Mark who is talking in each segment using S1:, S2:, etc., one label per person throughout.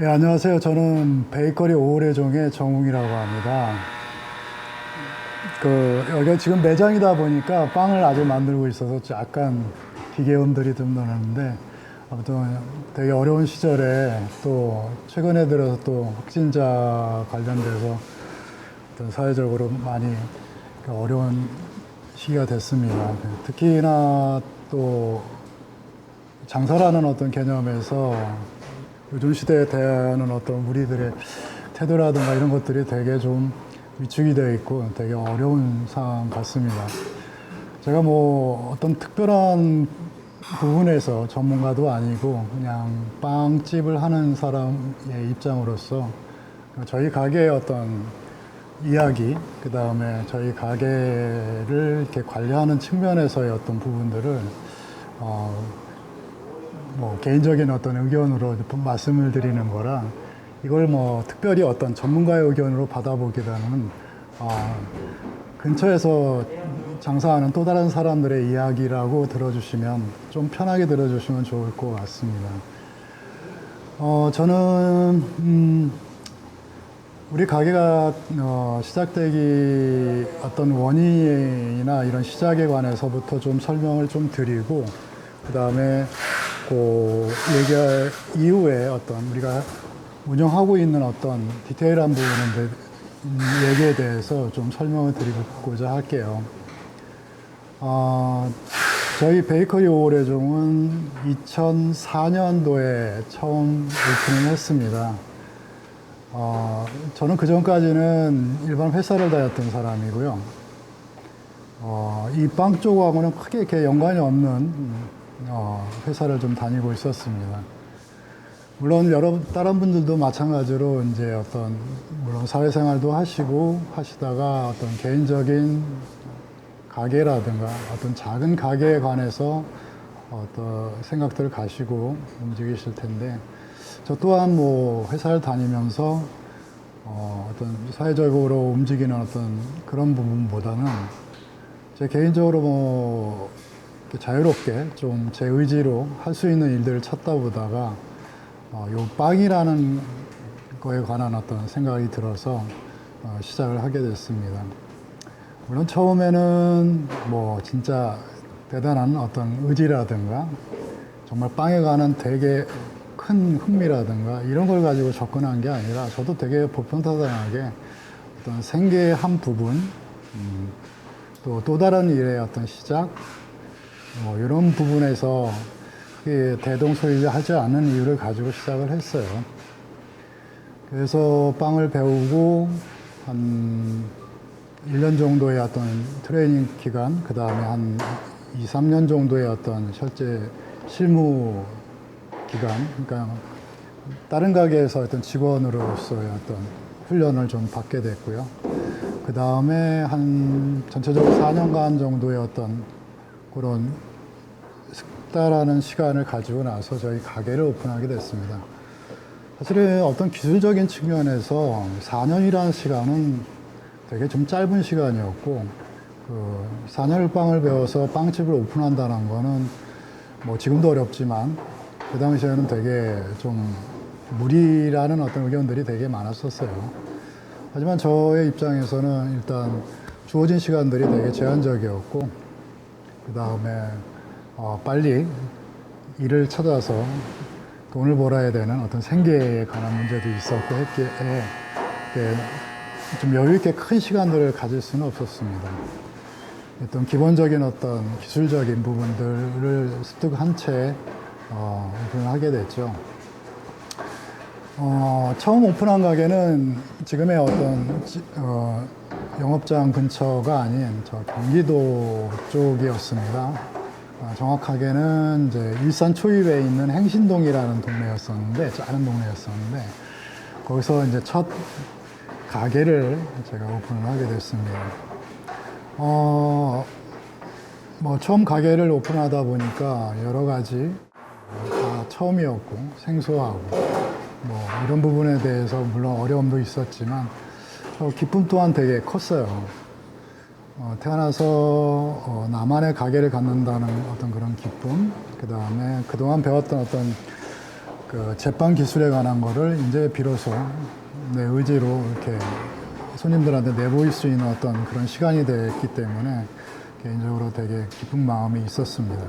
S1: 예, 안녕하세요. 저는 베이커리 오레종의 정웅이라고 합니다. 여기가 지금 매장이다 보니까 빵을 아직 만들고 있어서 약간 기계음들이 좀 나는데, 아무튼 되게 어려운 시절에 또 최근에 들어서 또 확진자 관련돼서 어떤 사회적으로 많이 어려운 시기가 됐습니다. 특히나 또 장사라는 어떤 개념에서 요즘 시대에 대하는 어떤 우리들의 태도라든가 이런 것들이 되게 좀 위축이 되어 있고 되게 어려운 상황 같습니다. 제가 뭐 어떤 특별한 부분에서 전문가도 아니고 그냥 빵집을 하는 사람의 입장으로서 저희 가게의 어떤 이야기, 그 다음에 저희 가게를 이렇게 관리하는 측면에서의 어떤 부분들을 어, 뭐 개인적인 어떤 의견으로 말씀을 드리는 거랑 이걸 뭐 특별히 어떤 전문가의 의견으로 받아보기보다는 근처에서 장사하는 또 다른 사람들의 이야기라고 들어주시면 좀 편하게 들어주시면 좋을 것 같습니다. 저는 우리 가게가 시작되기 어떤 원인이나 이런 시작에 관해서부터 좀 설명을 좀 드리고 그 다음에 그 얘기할 이후에 어떤 우리가 운영하고 있는 어떤 디테일한 부분에 얘기에 대해서 좀 설명을 드리고자 할게요. 저희 베이커리 오레종은 2004년도에 처음 오픈을 했습니다. 저는 그 전까지는 일반 회사를 다녔던 사람이고요. 이 빵 쪽하고는 크게 이렇게 연관이 없는 회사를 좀 다니고 있었습니다. 물론 여러 다른 분들도 마찬가지로 이제 어떤 물론 사회생활도 하시다가 어떤 개인적인 가게라든가 어떤 작은 가게에 관해서 어떤 생각들을 가시고 움직이실 텐데 저 또한 뭐 회사를 다니면서 어떤 사회적으로 움직이는 어떤 그런 부분보다는 제 개인적으로 뭐 자유롭게 좀 제 의지로 할 수 있는 일들을 찾다 보다가 요 빵이라는 거에 관한 어떤 생각이 들어서 시작을 하게 됐습니다. 물론 처음에는 뭐 진짜 대단한 어떤 의지라든가 정말 빵에 관한 되게 큰 흥미라든가 이런 걸 가지고 접근한 게 아니라 저도 되게 보편타당하게 어떤 생계의 한 부분, 또 다른 일의 어떤 시작, 뭐 이런 부분에서 대동소이하지 않은 이유를 가지고 시작을 했어요. 그래서 빵을 배우고 한 1년 정도의 어떤 트레이닝 기간, 그 다음에 한 2, 3년 정도의 어떤 실제 실무 기간, 그러니까 다른 가게에서 어떤 직원으로서의 어떤 훈련을 좀 받게 됐고요. 그 다음에 한 전체적으로 4년간 정도의 어떤 그런 식다라는 시간을 가지고 나서 저희 가게를 오픈하게 됐습니다. 사실은 어떤 기술적인 측면에서 4년이라는 시간은 되게 좀 짧은 시간이었고, 4년을 빵을 배워서 빵집을 오픈한다는 거는 뭐 지금도 어렵지만 그 당시에는 되게 좀 무리라는 어떤 의견들이 되게 많았었어요. 하지만 저의 입장에서는 일단 주어진 시간들이 되게 제한적이었고, 그 다음에 빨리 일을 찾아서 돈을 벌어야 되는 어떤 생계에 관한 문제도 있었고 했기에 좀 여유 있게 큰 시간들을 가질 수는 없었습니다. 어떤 기본적인 어떤 기술적인 부분들을 습득한 채 오픈을 하게 됐죠. 처음 오픈한 가게는 지금의 어떤 영업장 근처가 아닌 저 경기도 쪽이었습니다. 정확하게는 이제 일산 초입에 있는 행신동이라는 동네였었는데, 작은 동네였었는데, 거기서 이제 첫 가게를 제가 오픈을 하게 됐습니다. 뭐 처음 가게를 오픈하다 보니까 여러 가지 다 처음이었고 생소하고 뭐 이런 부분에 대해서 물론 어려움도 있었지만 기쁨 또한 되게 컸어요. 태어나서 나만의 가게를 갖는다는 어떤 그런 기쁨, 그 다음에 그동안 배웠던 어떤 그 제빵 기술에 관한 거를 이제 비로소 내 의지로 이렇게 손님들한테 내보일 수 있는 어떤 그런 시간이 됐기 때문에 개인적으로 되게 기쁜 마음이 있었습니다.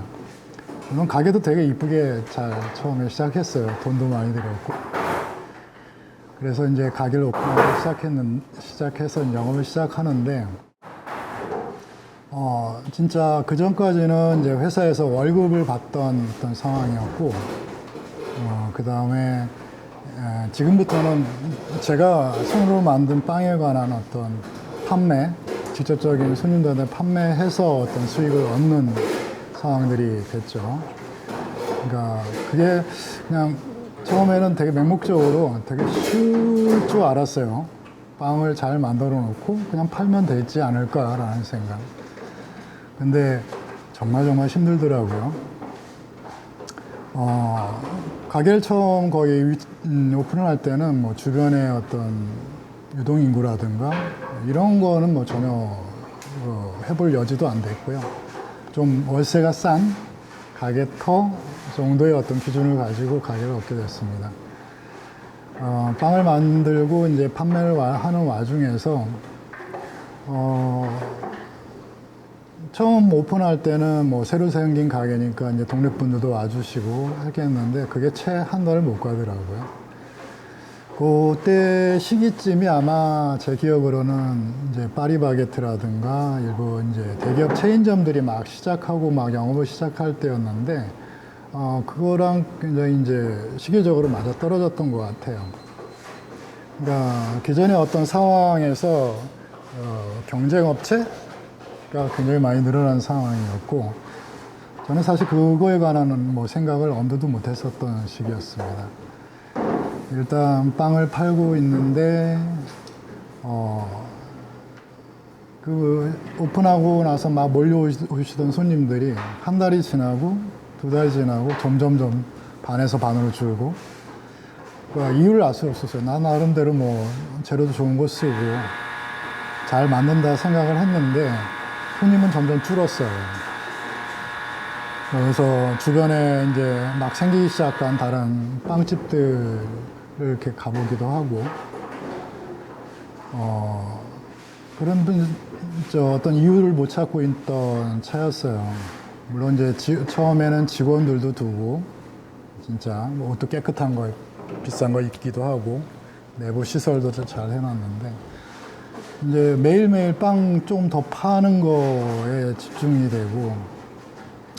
S1: 물론 가게도 되게 이쁘게 잘 처음에 시작했어요. 돈도 많이 들었고. 그래서 이제 가게를 오픈하기 시작해서 영업을 시작하는데, 진짜 그 전까지는 이제 회사에서 월급을 받던 어떤 상황이었고, 그 다음에 지금부터는 제가 손으로 만든 빵에 관한 어떤 판매, 직접적인 손님들한테 판매해서 어떤 수익을 얻는 상황들이 됐죠. 그러니까 그게 그냥 처음에는 되게 맹목적으로 되게 쉬울 줄 알았어요. 빵을 잘 만들어 놓고 그냥 팔면 되지 않을까라는 생각. 근데 정말 힘들더라고요. 가게를 처음 거의 오픈을 할 때는 뭐 주변에 어떤 유동인구라든가 이런 거는 뭐 전혀 해볼 여지도 안 됐고요. 좀 월세가 싼 가게터 정도의 어떤 기준을 가지고 가게를 얻게 됐습니다. 빵을 만들고 이제 판매를 하는 와중에서 처음 오픈할 때는 뭐 새로 생긴 가게니까 이제 동네 분들도 와주시고 하겠는데 그게 채 한 달을 못 가더라고요. 그때 시기쯤이 아마 제 기억으로는 이제 파리바게트라든가 일부 이제 대기업 체인점들이 막 시작하고 막 영업을 시작할 때였는데 그거랑 굉장히 이제 시기적으로 맞아 떨어졌던 것 같아요. 그러니까 기존의 어떤 상황에서 경쟁업체가 굉장히 많이 늘어난 상황이었고 저는 사실 그거에 관한 뭐 생각을 엄두도 못 했었던 시기였습니다. 일단 빵을 팔고 있는데 그 오픈하고 나서 막 몰려오시던 손님들이 한 달이 지나고 두 달 지나고 점점점 반에서 반으로 줄고 이유를 알 수 없었어요. 나 나름대로 뭐 재료도 좋은 거 쓰고 잘 만든다 생각을 했는데 손님은 점점 줄었어요. 그래서 주변에 이제 막 생기기 시작한 다른 빵집들을 이렇게 가보기도 하고 그런 어떤 이유를 못 찾고 있던 차였어요. 물론 이제 처음에는 직원들도 두고 진짜 뭐 옷도 깨끗한 거 비싼 거 입기도 하고 내부 시설도 잘 해놨는데 이제 매일매일 빵 좀 더 파는 거에 집중이 되고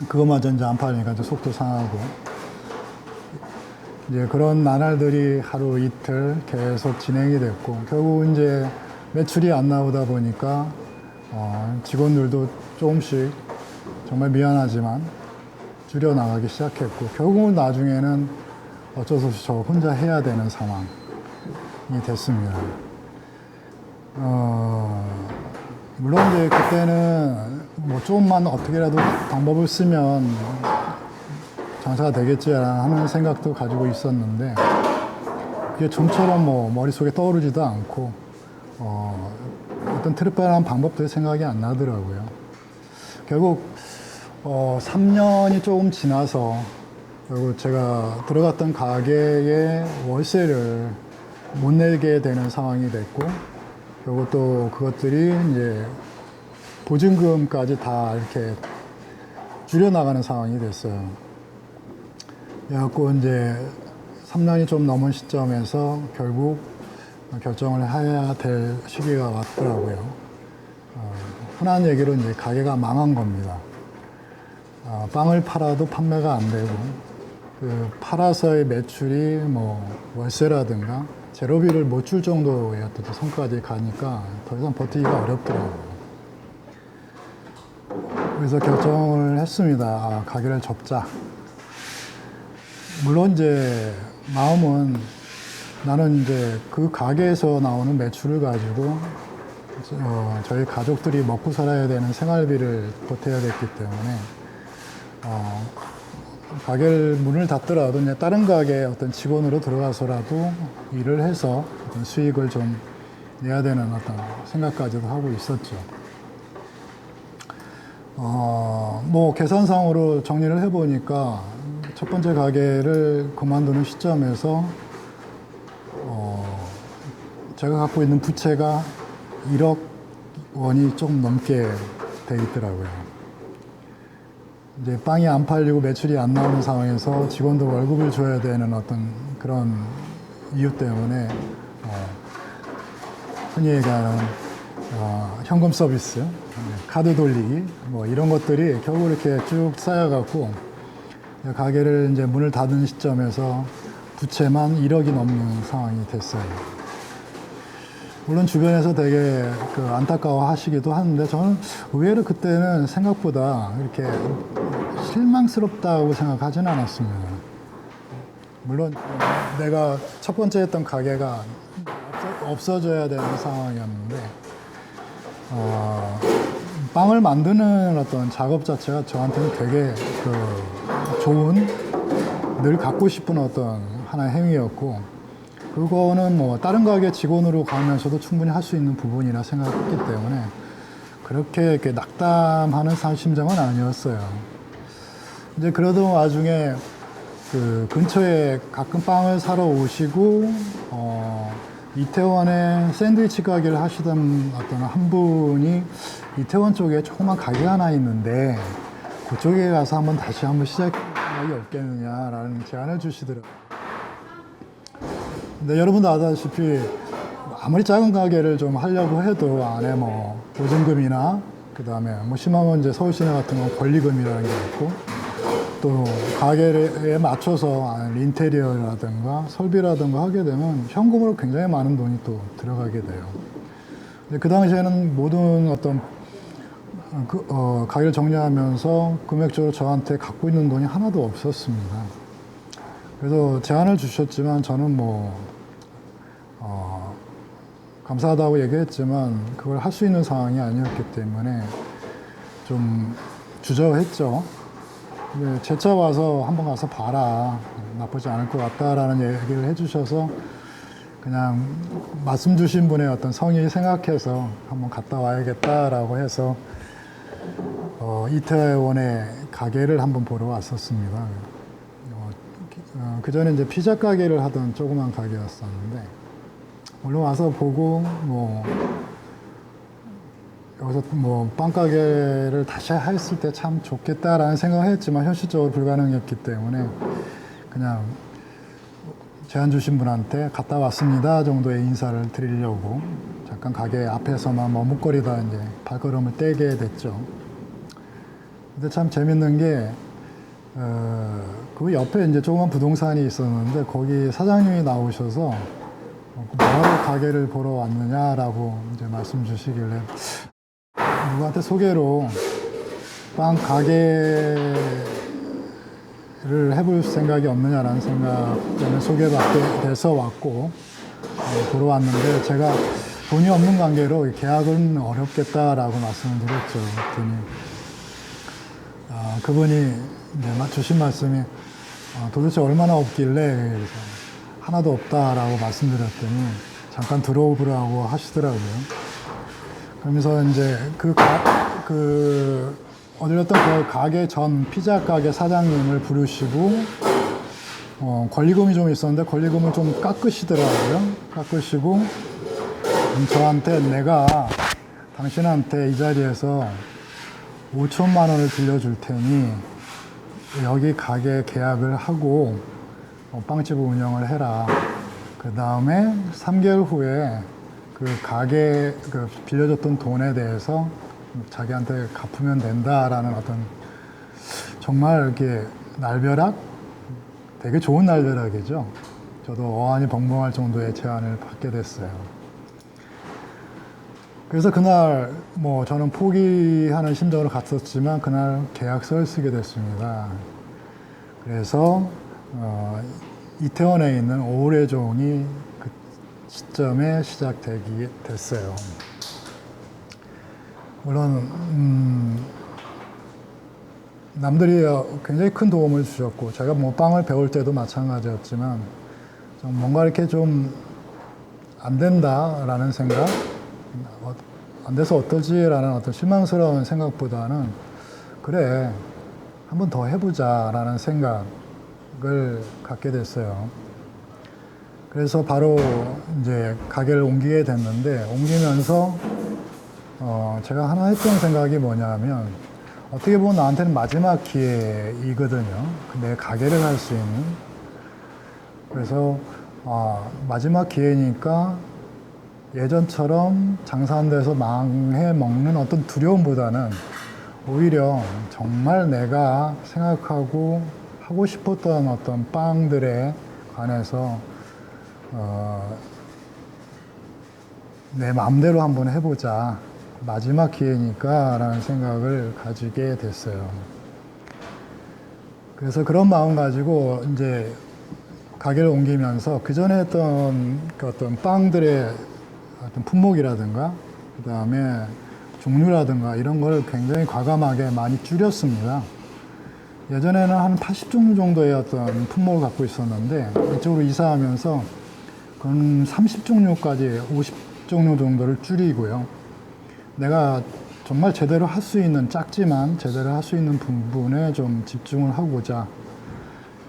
S1: 그것마저 이제 안 팔리니까 이제 속도 상하고 이제 그런 나날들이 하루 이틀 계속 진행이 됐고 결국 이제 매출이 안 나오다 보니까 직원들도 조금씩 정말 미안하지만 줄여 나가기 시작했고 결국은 나중에는 어쩔 수 없이 저 혼자 해야 되는 상황이 됐습니다. 물론 이제 그때는 뭐 조금만 어떻게라도 방법을 쓰면 장사가 되겠지 하는 생각도 가지고 있었는데 그게 좀처럼 뭐 머릿속에 떠오르지도 않고 어떤 특별한 방법들 생각이 안 나더라고요. 결국 3년이 조금 지나서 결국 제가 들어갔던 가게의 월세를 못 내게 되는 상황이 됐고 결국 또 그것들이 이제 보증금까지 다 이렇게 줄여나가는 상황이 됐어요. 그래갖고 이제 3년이 좀 넘은 시점에서 결국 결정을 해야 될 시기가 왔더라고요. 흔한 얘기로 이제 가게가 망한 겁니다. 빵을 팔아도 판매가 안 되고, 그 팔아서의 매출이 뭐 월세라든가 재료비를 못 줄 정도의 어떤 성과까지 가니까 더 이상 버티기가 어렵더라고요. 그래서 결정을 했습니다. 가게를 접자. 물론 이제 마음은 나는 이제 그 가게에서 나오는 매출을 가지고 저희 가족들이 먹고 살아야 되는 생활비를 보태야 됐기 때문에 가게를 문을 닫더라도 이제 다른 가게에 어떤 직원으로 들어가서라도 일을 해서 어떤 수익을 좀 내야 되는 어떤 생각까지도 하고 있었죠. 뭐 계산상으로 정리를 해보니까 첫 번째 가게를 그만두는 시점에서 제가 갖고 있는 부채가 1억 원이 좀 넘게 돼 있더라고요. 이제 빵이 안 팔리고 매출이 안 나오는 상황에서 직원들 월급을 줘야 되는 어떤 그런 이유 때문에 흔히 얘기하는 현금 서비스, 카드 돌리기 뭐 이런 것들이 결국 이렇게 쭉 쌓여갖고 가게를 이제 문을 닫은 시점에서 부채만 1억이 넘는 상황이 됐어요. 물론 주변에서 되게 안타까워 하시기도 하는데 저는 의외로 그때는 생각보다 이렇게 실망스럽다고 생각하지는 않았습니다. 물론 내가 첫 번째 했던 가게가 없어져야 되는 상황이었는데 빵을 만드는 어떤 작업 자체가 저한테는 되게 좋은, 늘 갖고 싶은 어떤 하나의 행위였고 그거는 뭐 다른 가게 직원으로 가면서도 충분히 할 수 있는 부분이라 생각했기 때문에 그렇게 이렇게 낙담하는 심정은 아니었어요. 이제 그러던 와중에 근처에 가끔 빵을 사러 오시고 이태원에 샌드위치 가게를 하시던 어떤 한 분이 이태원 쪽에 조그만 가게 하나 있는데 그쪽에 가서 다시 한번 시작하기 없겠느냐라는 제안을 주시더라고요. 근데 여러분도 아다시피 아무리 작은 가게를 좀 하려고 해도 안에 뭐 보증금이나 그 다음에 뭐 심하면 이제 서울시내 같은 건 권리금이라는 게 있고 또 가게에 맞춰서 인테리어라든가 설비라든가 하게 되면 현금으로 굉장히 많은 돈이 또 들어가게 돼요. 근데 그 당시에는 모든 어떤 가게를 정리하면서 금액적으로 저한테 갖고 있는 돈이 하나도 없었습니다. 그래서 제안을 주셨지만 저는 감사하다고 얘기했지만 그걸 할 수 있는 상황이 아니었기 때문에 좀 주저했죠. 근데 재차 와서 한번 가서 봐라. 나쁘지 않을 것 같다라는 얘기를 해주셔서 그냥 말씀 주신 분의 어떤 성의 생각해서 한번 갔다 와야겠다라고 해서 이태원에 가게를 한번 보러 왔었습니다. 그 전에 이제 피자 가게를 하던 조그만 가게였었는데, 물론 와서 보고, 여기서 빵 가게를 다시 했을 때 참 좋겠다라는 생각을 했지만, 현실적으로 불가능했기 때문에, 그냥 제안 주신 분한테 갔다 왔습니다 정도의 인사를 드리려고, 잠깐 가게 앞에서만 머뭇거리다 이제 발걸음을 떼게 됐죠. 근데 참 재밌는 게, 그 옆에 이제 조그만 부동산이 있었는데 거기 사장님이 나오셔서 뭐하러 가게를 보러 왔느냐라고 이제 말씀 주시길래 누구한테 소개로 빵 가게를 해볼 생각이 없느냐라는 생각 때문에 소개받게 돼서 왔고 보러 왔는데 제가 돈이 없는 관계로 계약은 어렵겠다라고 말씀을 드렸죠. 그랬더니 그분이 이제 주신 말씀이 도대체 얼마나 없길래 그래서 하나도 없다라고 말씀드렸더니 잠깐 들어오라고 하시더라고요. 그러면서 이제 어디였던 그 가게 전 피자 가게 사장님을 부르시고 권리금이 좀 있었는데 권리금을 좀 깎으시더라고요. 깎으시고 저한테 내가 당신한테 이 자리에서 5천만 원을 빌려줄 테니 여기 가게 계약을 하고 빵집 운영을 해라. 그 다음에 3개월 후에 그 가게 빌려줬던 돈에 대해서 자기한테 갚으면 된다라는 어떤 정말 이렇게 날벼락? 되게 좋은 날벼락이죠. 저도 어안이 벙벙할 정도의 제안을 받게 됐어요. 그래서 그날 저는 포기하는 심정으로 갔었지만 그날 계약서를 쓰게 됐습니다. 그래서 이태원에 있는 오래종이 그 시점에 시작되게 됐어요. 물론 남들이 굉장히 큰 도움을 주셨고 제가 빵을 배울 때도 마찬가지였지만 좀 뭔가 이렇게 좀 안 된다라는 생각, 안 돼서 어떠지라는 어떤 실망스러운 생각보다는 그래, 한번 더 해보자라는 생각, 생각을 갖게 됐어요. 그래서 바로 이제 가게를 옮기게 됐는데, 옮기면서 제가 하나 했던 생각이 뭐냐면, 어떻게 보면 나한테는 마지막 기회이거든요. 내 가게를 할 수 있는. 그래서 마지막 기회니까 예전처럼 장사 안 돼서 망해 먹는 어떤 두려움보다는 오히려 정말 내가 생각하고 하고 싶었던 어떤 빵들에 관해서 내 마음대로 한번 해보자. 마지막 기회니까 라는 생각을 가지게 됐어요. 그래서 그런 마음 가지고 이제 가게를 옮기면서 그 전에 했던 그 어떤 빵들의 어떤 품목이라든가 그 다음에 종류라든가 이런 걸 굉장히 과감하게 많이 줄였습니다. 예전에는 한 80종류 정도의 어떤 품목을 갖고 있었는데 이쪽으로 이사하면서 그건 30종류까지 50종류 정도를 줄이고요. 내가 정말 제대로 할 수 있는, 작지만 제대로 할 수 있는 부분에 좀 집중을 하고자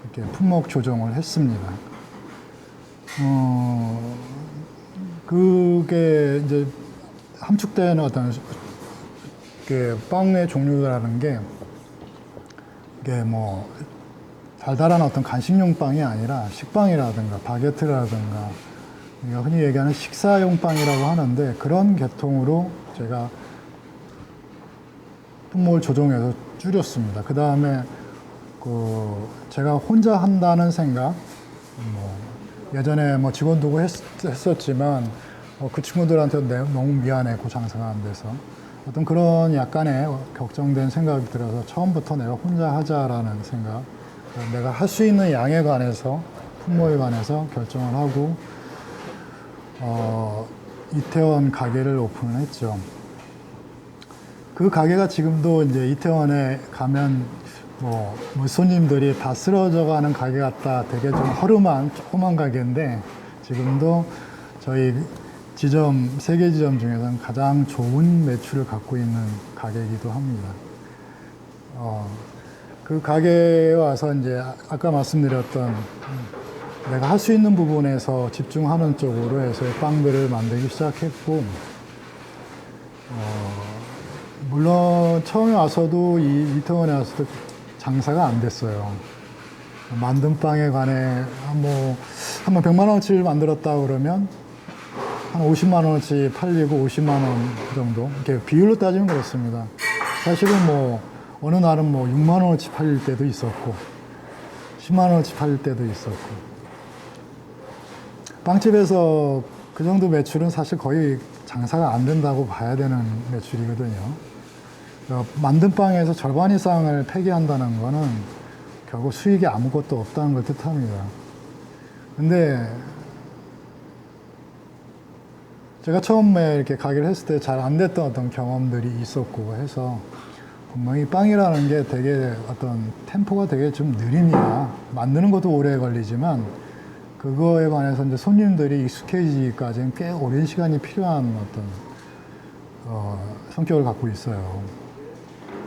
S1: 이렇게 품목 조정을 했습니다. 그게 이제 함축되는 어떤 그 빵의 종류라는 게 이게 뭐 달달한 어떤 간식용 빵이 아니라 식빵이라든가 바게트라든가 우리가 흔히 얘기하는 식사용 빵이라고 하는데 그런 계통으로 제가 품목을 조정해서 줄였습니다. 그 다음에 제가 혼자 한다는 생각, 예전에 뭐 직원 두고 했었지만 그 친구들한테 너무 미안해, 그 장사가 안 돼서. 어떤 그런 약간의 걱정된 생각이 들어서 처음부터 내가 혼자 하자라는 생각, 내가 할 수 있는 양에 관해서, 품목에 관해서 결정을 하고 이태원 가게를 오픈을 했죠. 그 가게가 지금도 이제 이태원에 가면 뭐 손님들이 다 쓰러져 가는 가게 같다, 되게 좀 허름한 조그만 가게인데 지금도 저희 지점, 3개 지점 중에서는 가장 좋은 매출을 갖고 있는 가게이기도 합니다. 그 가게에 와서 이제 아까 말씀드렸던 내가 할 수 있는 부분에서 집중하는 쪽으로 해서 빵들을 만들기 시작했고, 물론 처음에 와서도 이태원에 와서도 장사가 안 됐어요. 만든 빵에 관해 한번 100만 원어치를 만들었다 그러면 한 50만 원어치 팔리고 50만 원 정도, 이렇게 비율로 따지면 그렇습니다. 사실은 뭐 어느 날은 뭐 6만 원어치 팔릴 때도 있었고 10만 원어치 팔릴 때도 있었고, 빵집에서 그 정도 매출은 사실 거의 장사가 안 된다고 봐야 되는 매출이거든요. 만든 빵에서 절반 이상을 폐기한다는 거는 결국 수익이 아무것도 없다는 걸 뜻합니다. 근데 제가 처음에 이렇게 가게를 했을 때 잘 안 됐던 어떤 경험들이 있었고 해서 분명히 빵이라는 게 되게 어떤 템포가 되게 좀 느립니다. 만드는 것도 오래 걸리지만 그거에 관해서 이제 손님들이 익숙해지기까지는 꽤 오랜 시간이 필요한 어떤 성격을 갖고 있어요.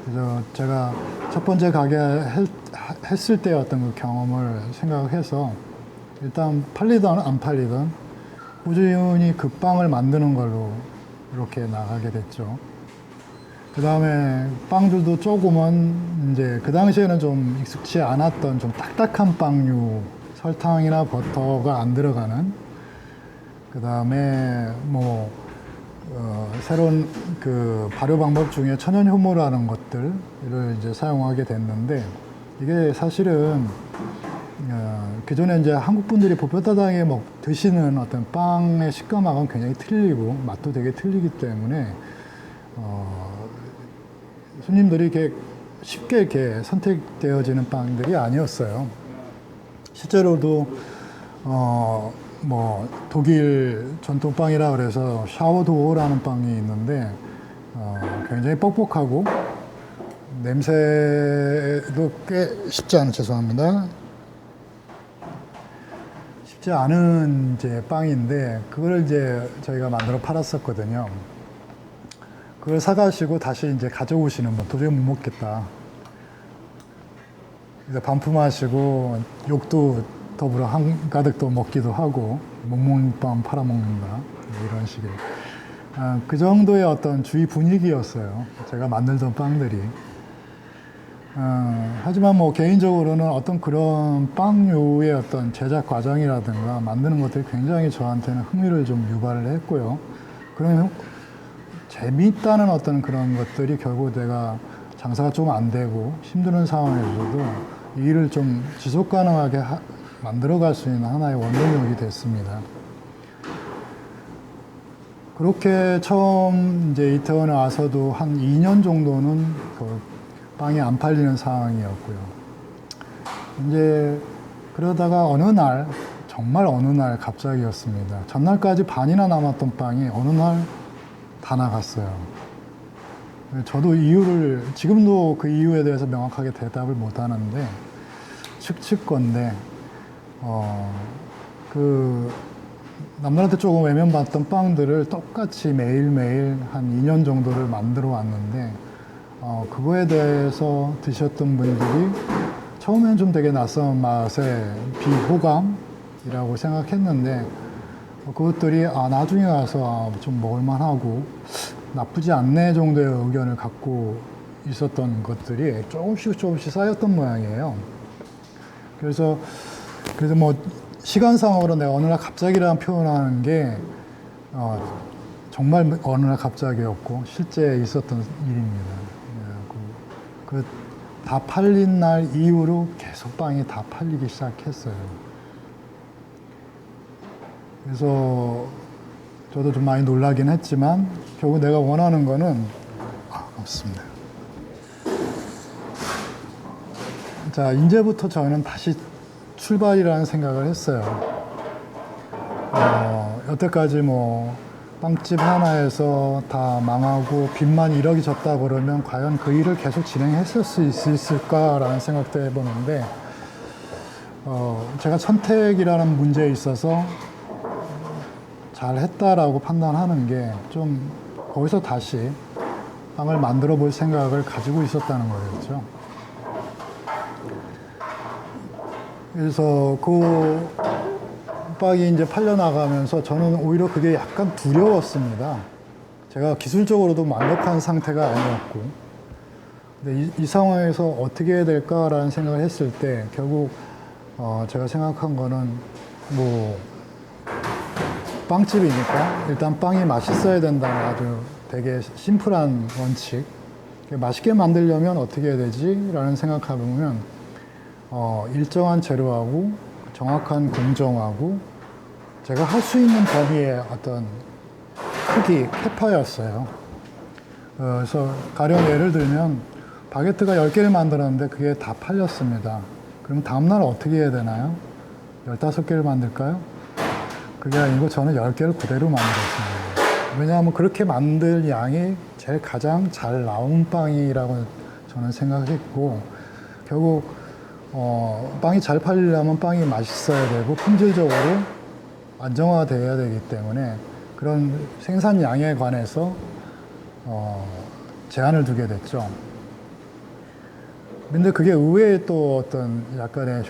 S1: 그래서 제가 첫 번째 가게 했을 때 어떤 그 경험을 생각해서 일단 팔리든 안 팔리든 꾸준히 그 빵을 만드는 걸로 이렇게 나가게 됐죠. 그 다음에 빵들도 조금은 이제 그 당시에는 좀 익숙치 않았던 좀 딱딱한 빵류, 설탕이나 버터가 안 들어가는, 그 다음에 뭐 새로운 그 발효 방법 중에 천연 효모라는 것들을 이제 사용하게 됐는데, 이게 사실은 그 전에 이제 한국 분들이 보편다당에 드시는 어떤 빵의 식감하고는 굉장히 틀리고 맛도 되게 틀리기 때문에 손님들이 이렇게 쉽게 이렇게 선택되어지는 빵들이 아니었어요. 실제로도 뭐 독일 전통빵이라 그래서 샤워도어라는 빵이 있는데 굉장히 뻑뻑하고 냄새도 꽤 쉽지 않은 이제 빵인데 그걸 이제 저희가 만들어 팔았었거든요. 그걸 사가시고 다시 이제 가져오시는 분, 도저히 못 먹겠다. 이제 반품하시고 욕도 더불어 한가득 또 먹기도 하고 못 먹는 빵 팔아먹는다 이런 식의 그 정도의 어떤 주위 분위기였어요. 제가 만들던 빵들이. 하지만 뭐 개인적으로는 어떤 그런 빵류의 어떤 제작 과정이라든가 만드는 것들이 굉장히 저한테는 흥미를 좀 유발을 했고요. 그런 재미있다는 어떤 그런 것들이 결국 내가 장사가 좀 안 되고 힘드는 상황에서도 이 일을 좀 지속 가능하게 만들어 갈 수 있는 하나의 원동력이 됐습니다. 그렇게 처음 이제 이태원에 와서도 한 2년 정도는 그 빵이 안 팔리는 상황이었고요. 이제 그러다가 어느 날, 정말 어느 날 갑자기였습니다. 전날까지 반이나 남았던 빵이 어느 날 다 나갔어요. 저도 이유를, 지금도 그 이유에 대해서 명확하게 대답을 못 하는데, 측측건데, 남들한테 조금 외면받던 빵들을 똑같이 매일매일 한 2년 정도를 만들어 왔는데, 그거에 대해서 드셨던 분들이 처음엔 좀 되게 낯선 맛의 비호감이라고 생각했는데, 그것들이 나중에 와서 좀 먹을만하고 나쁘지 않네 정도의 의견을 갖고 있었던 것들이 조금씩 쌓였던 모양이에요. 그래서 뭐 시간상으로 내가 어느 날 갑자기라는 표현하는 게 정말 어느 날 갑자기였고 실제 있었던 일입니다. 그 다 팔린 날 이후로 계속 빵이 다 팔리기 시작했어요. 그래서 저도 좀 많이 놀라긴 했지만 결국 내가 원하는 거는 없습니다. 자, 이제부터 저는 다시 출발이라는 생각을 했어요. 여태까지 뭐 빵집 하나에서 다 망하고 빚만 1억이 졌다 그러면 과연 그 일을 계속 진행했을 수 있을까라는 생각도 해보는데 제가 선택이라는 문제에 있어서 잘 했다라고 판단하는 게 좀 거기서 다시 빵을 만들어 볼 생각을 가지고 있었다는 거였죠. 그래서 그 빵이 이제 팔려나가면서 저는 오히려 그게 약간 두려웠습니다. 제가 기술적으로도 완벽한 상태가 아니었고. 근데 이 상황에서 어떻게 해야 될까라는 생각을 했을 때 결국 제가 생각한 거는 뭐 빵집이니까 일단 빵이 맛있어야 된다는 아주 되게 심플한 원칙. 맛있게 만들려면 어떻게 해야 되지? 라는 생각해보면 일정한 재료하고 정확한 공정하고 제가 할 수 있는 범위의 어떤 크기, 캐파였어요. 그래서 가령 예를 들면 바게트가 10개를 만들었는데 그게 다 팔렸습니다. 그럼 다음날 어떻게 해야 되나요? 15개를 만들까요? 그게 아니고 저는 10개를 그대로 만들었습니다. 왜냐하면 그렇게 만들 양이 제일 가장 잘 나온 빵이라고 저는 생각했고 결국 빵이 잘 팔리려면 빵이 맛있어야 되고 품질적으로 안정화되어야 되기 때문에 그런 생산량에 관해서 제한을 두게 됐죠. 근데 그게 의외의 또 어떤 약간의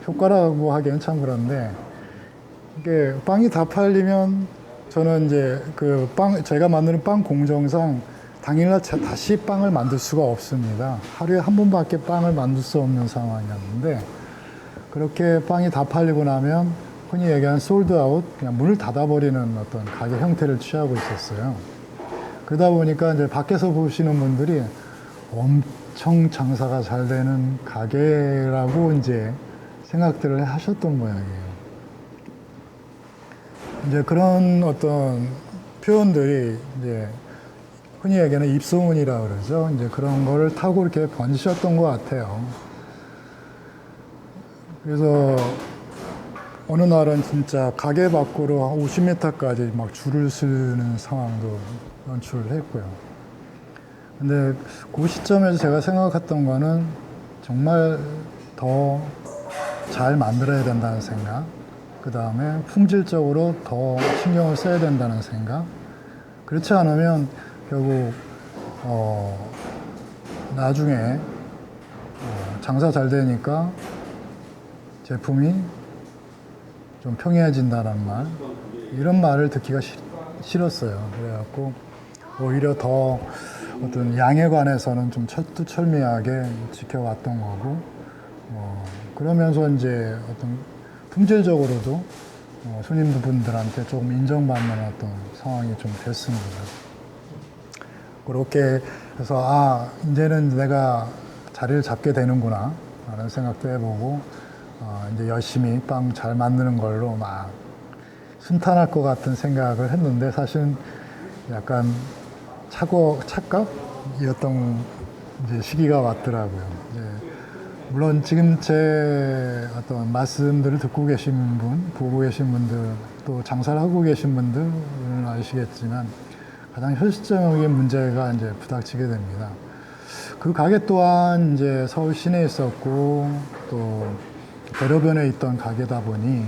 S1: 효과라고 하기엔 참 그런데 이게 빵이 다 팔리면 저는 이제 제가 만드는 빵 공정상 당일날 다시 빵을 만들 수가 없습니다. 하루에 한 번밖에 빵을 만들 수 없는 상황이었는데 그렇게 빵이 다 팔리고 나면 흔히 얘기하는 솔드아웃, 그냥 문을 닫아버리는 어떤 가게 형태를 취하고 있었어요. 그러다 보니까 이제 밖에서 보시는 분들이 엄청 장사가 잘 되는 가게라고 이제 생각들을 하셨던 모양이에요. 이제 그런 어떤 표현들이 이제 흔히 얘기하는 입소문이라 그러죠. 이제 그런 거를 타고 이렇게 번지셨던 것 같아요. 그래서 어느 날은 진짜 가게 밖으로 한 50m까지 막 줄을 서는 상황도 연출을 했고요. 근데 그 시점에서 제가 생각했던 거는 정말 더 잘 만들어야 된다는 생각, 그 다음에 품질적으로 더 신경을 써야 된다는 생각. 그렇지 않으면 결국 나중에 장사 잘 되니까 제품이 좀 평이해진다는 말, 이런 말을 듣기가 싫었어요. 그래갖고 오히려 더 어떤 양에 관해서는 좀 철두철미하게 지켜왔던 거고, 그러면서 이제 어떤 품질적으로도 손님분들한테 조금 인정받는 어떤 상황이 좀 됐습니다. 그렇게 해서 이제는 내가 자리를 잡게 되는구나 라는 생각도 해보고, 이제 열심히 빵 잘 만드는 걸로 막 순탄할 것 같은 생각을 했는데, 사실은 약간 착각이었던 이제 시기가 왔더라고요. 이제 물론 지금 제 어떤 말씀들을 듣고 계신 분, 보고 계신 분들, 또 장사를 하고 계신 분들은 아시겠지만, 가장 현실적인 문제가 이제 부닥치게 됩니다. 그 가게 또한 이제 서울 시내에 있었고, 또 대로변에 있던 가게다 보니,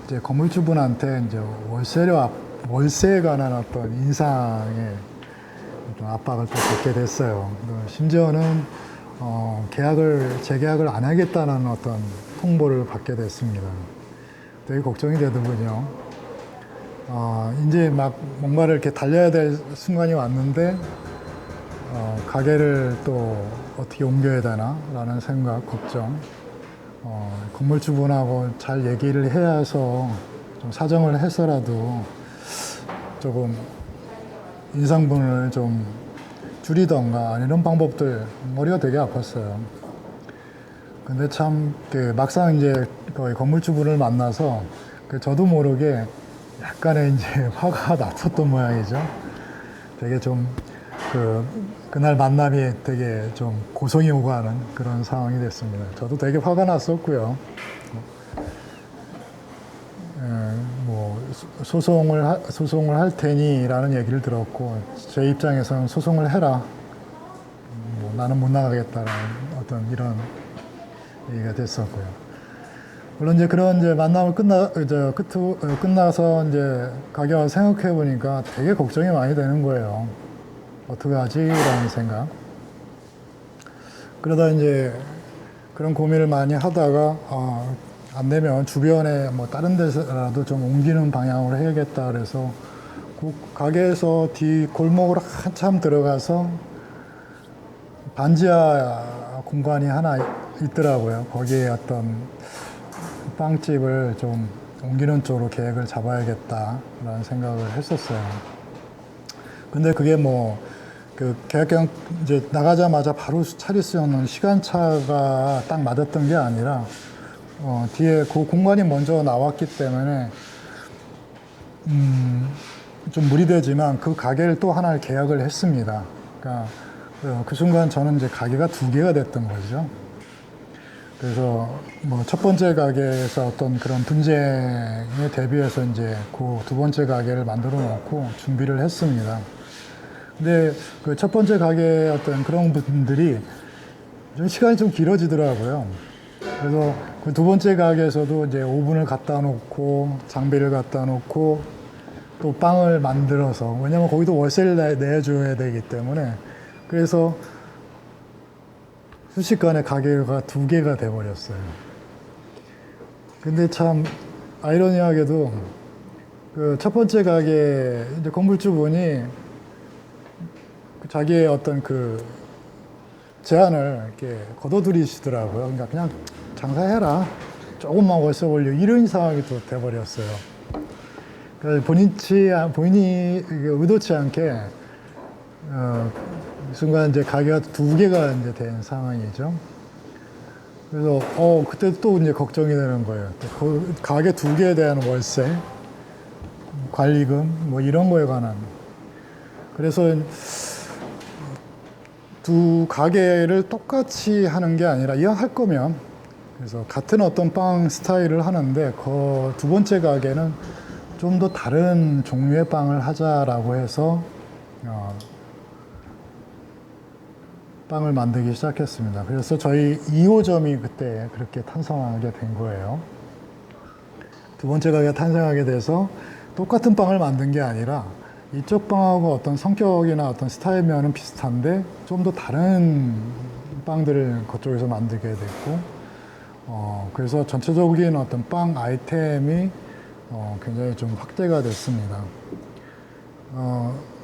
S1: 이제 건물주분한테 이제 월세에 관한 어떤 인상의 좀 압박을 또 받게 됐어요. 심지어는 재계약을 안 하겠다는 어떤 통보를 받게 됐습니다. 되게 걱정이 되더군요. 이제 막 뭔가를 이렇게 달려야 될 순간이 왔는데, 가게를 또 어떻게 옮겨야 되나 라는 생각, 걱정. 건물주분하고 잘 얘기를 해야 해서 좀 사정을 해서라도 조금 인상분을 좀 줄이던가 이런 방법들, 머리가 되게 아팠어요. 근데 참 막상 이제 거의 건물주분을 만나서 저도 모르게 약간의 이제 화가 났었던 모양이죠. 되게 좀 그날 만남이 되게 좀 고성이 오고 하는 그런 상황이 됐습니다. 저도 되게 화가 났었고요. 소송을 할 테니라는 얘기를 들었고, 제 입장에서는 소송을 해라. 나는 못 나가겠다라는 어떤 이런 얘기가 됐었고요. 물론 이제 그런 이제 만남을 끝나서 이제 가게 와서 생각해 보니까 되게 걱정이 많이 되는 거예요. 어떻게 하지? 라는 생각. 그러다 이제 그런 고민을 많이 하다가, 안 되면 주변에 뭐 다른 데서라도 좀 옮기는 방향으로 해야겠다 그래서 그 가게에서 뒤 골목으로 한참 들어가서 반지하 공간이 하나 있더라고요. 거기에 어떤 빵집을 좀 옮기는 쪽으로 계획을 잡아야겠다라는 생각을 했었어요. 근데 그게 계획형 이제 나가자마자 바로 차릴 수 있는 시간차가 딱 맞았던 게 아니라, 뒤에 그 공간이 먼저 나왔기 때문에, 좀 무리되지만 그 가게를 또 하나를 계약을 했습니다. 그러니까 그 순간 저는 이제 가게가 두 개가 됐던 거죠. 그래서 첫 번째 가게에서 어떤 그런 분쟁에 대비해서 이제 그 두 번째 가게를 만들어 놓고 준비를 했습니다. 근데 그 첫 번째 가게의 어떤 그런 분들이 좀 시간이 좀 길어지더라고요. 그래서 그 두 번째 가게에서도 이제 오븐을 갖다 놓고 장비를 갖다 놓고 또 빵을 만들어서, 왜냐면 거기도 월세를 내줘야 되기 때문에, 그래서 순식간에 가게가 두 개가 돼버렸어요. 근데 참 아이러니하게도 그 첫 번째 가게 이제 건물주분이 자기의 어떤 그 제안을 이렇게 거둬들이시더라고요. 그러니까 그냥 장사해라, 조금만 월세 올려, 이런 상황이 또 돼버렸어요. 그래서 본인이 의도치 않게 순간 이제 가게가 두 개가 이제 된 상황이죠. 그래서 그때 또 이제 걱정이 되는 거예요. 그 가게 두 개에 대한 월세, 관리금 이런 거에 관한. 그래서 두 가게를 똑같이 하는 게 아니라, 이왕 할 거면 그래서 같은 어떤 빵 스타일을 하는데 그 두 번째 가게는 좀 더 다른 종류의 빵을 하자라고 해서 빵을 만들기 시작했습니다. 그래서 저희 2호점이 그때 그렇게 탄생하게 된 거예요. 두 번째 가게가 탄생하게 돼서 똑같은 빵을 만든 게 아니라, 이쪽 빵하고 어떤 성격이나 어떤 스타일 면은 비슷한데 좀 더 다른 빵들을 그쪽에서 만들게 됐고, 그래서 전체적인 어떤 빵 아이템이 굉장히 좀 확대가 됐습니다.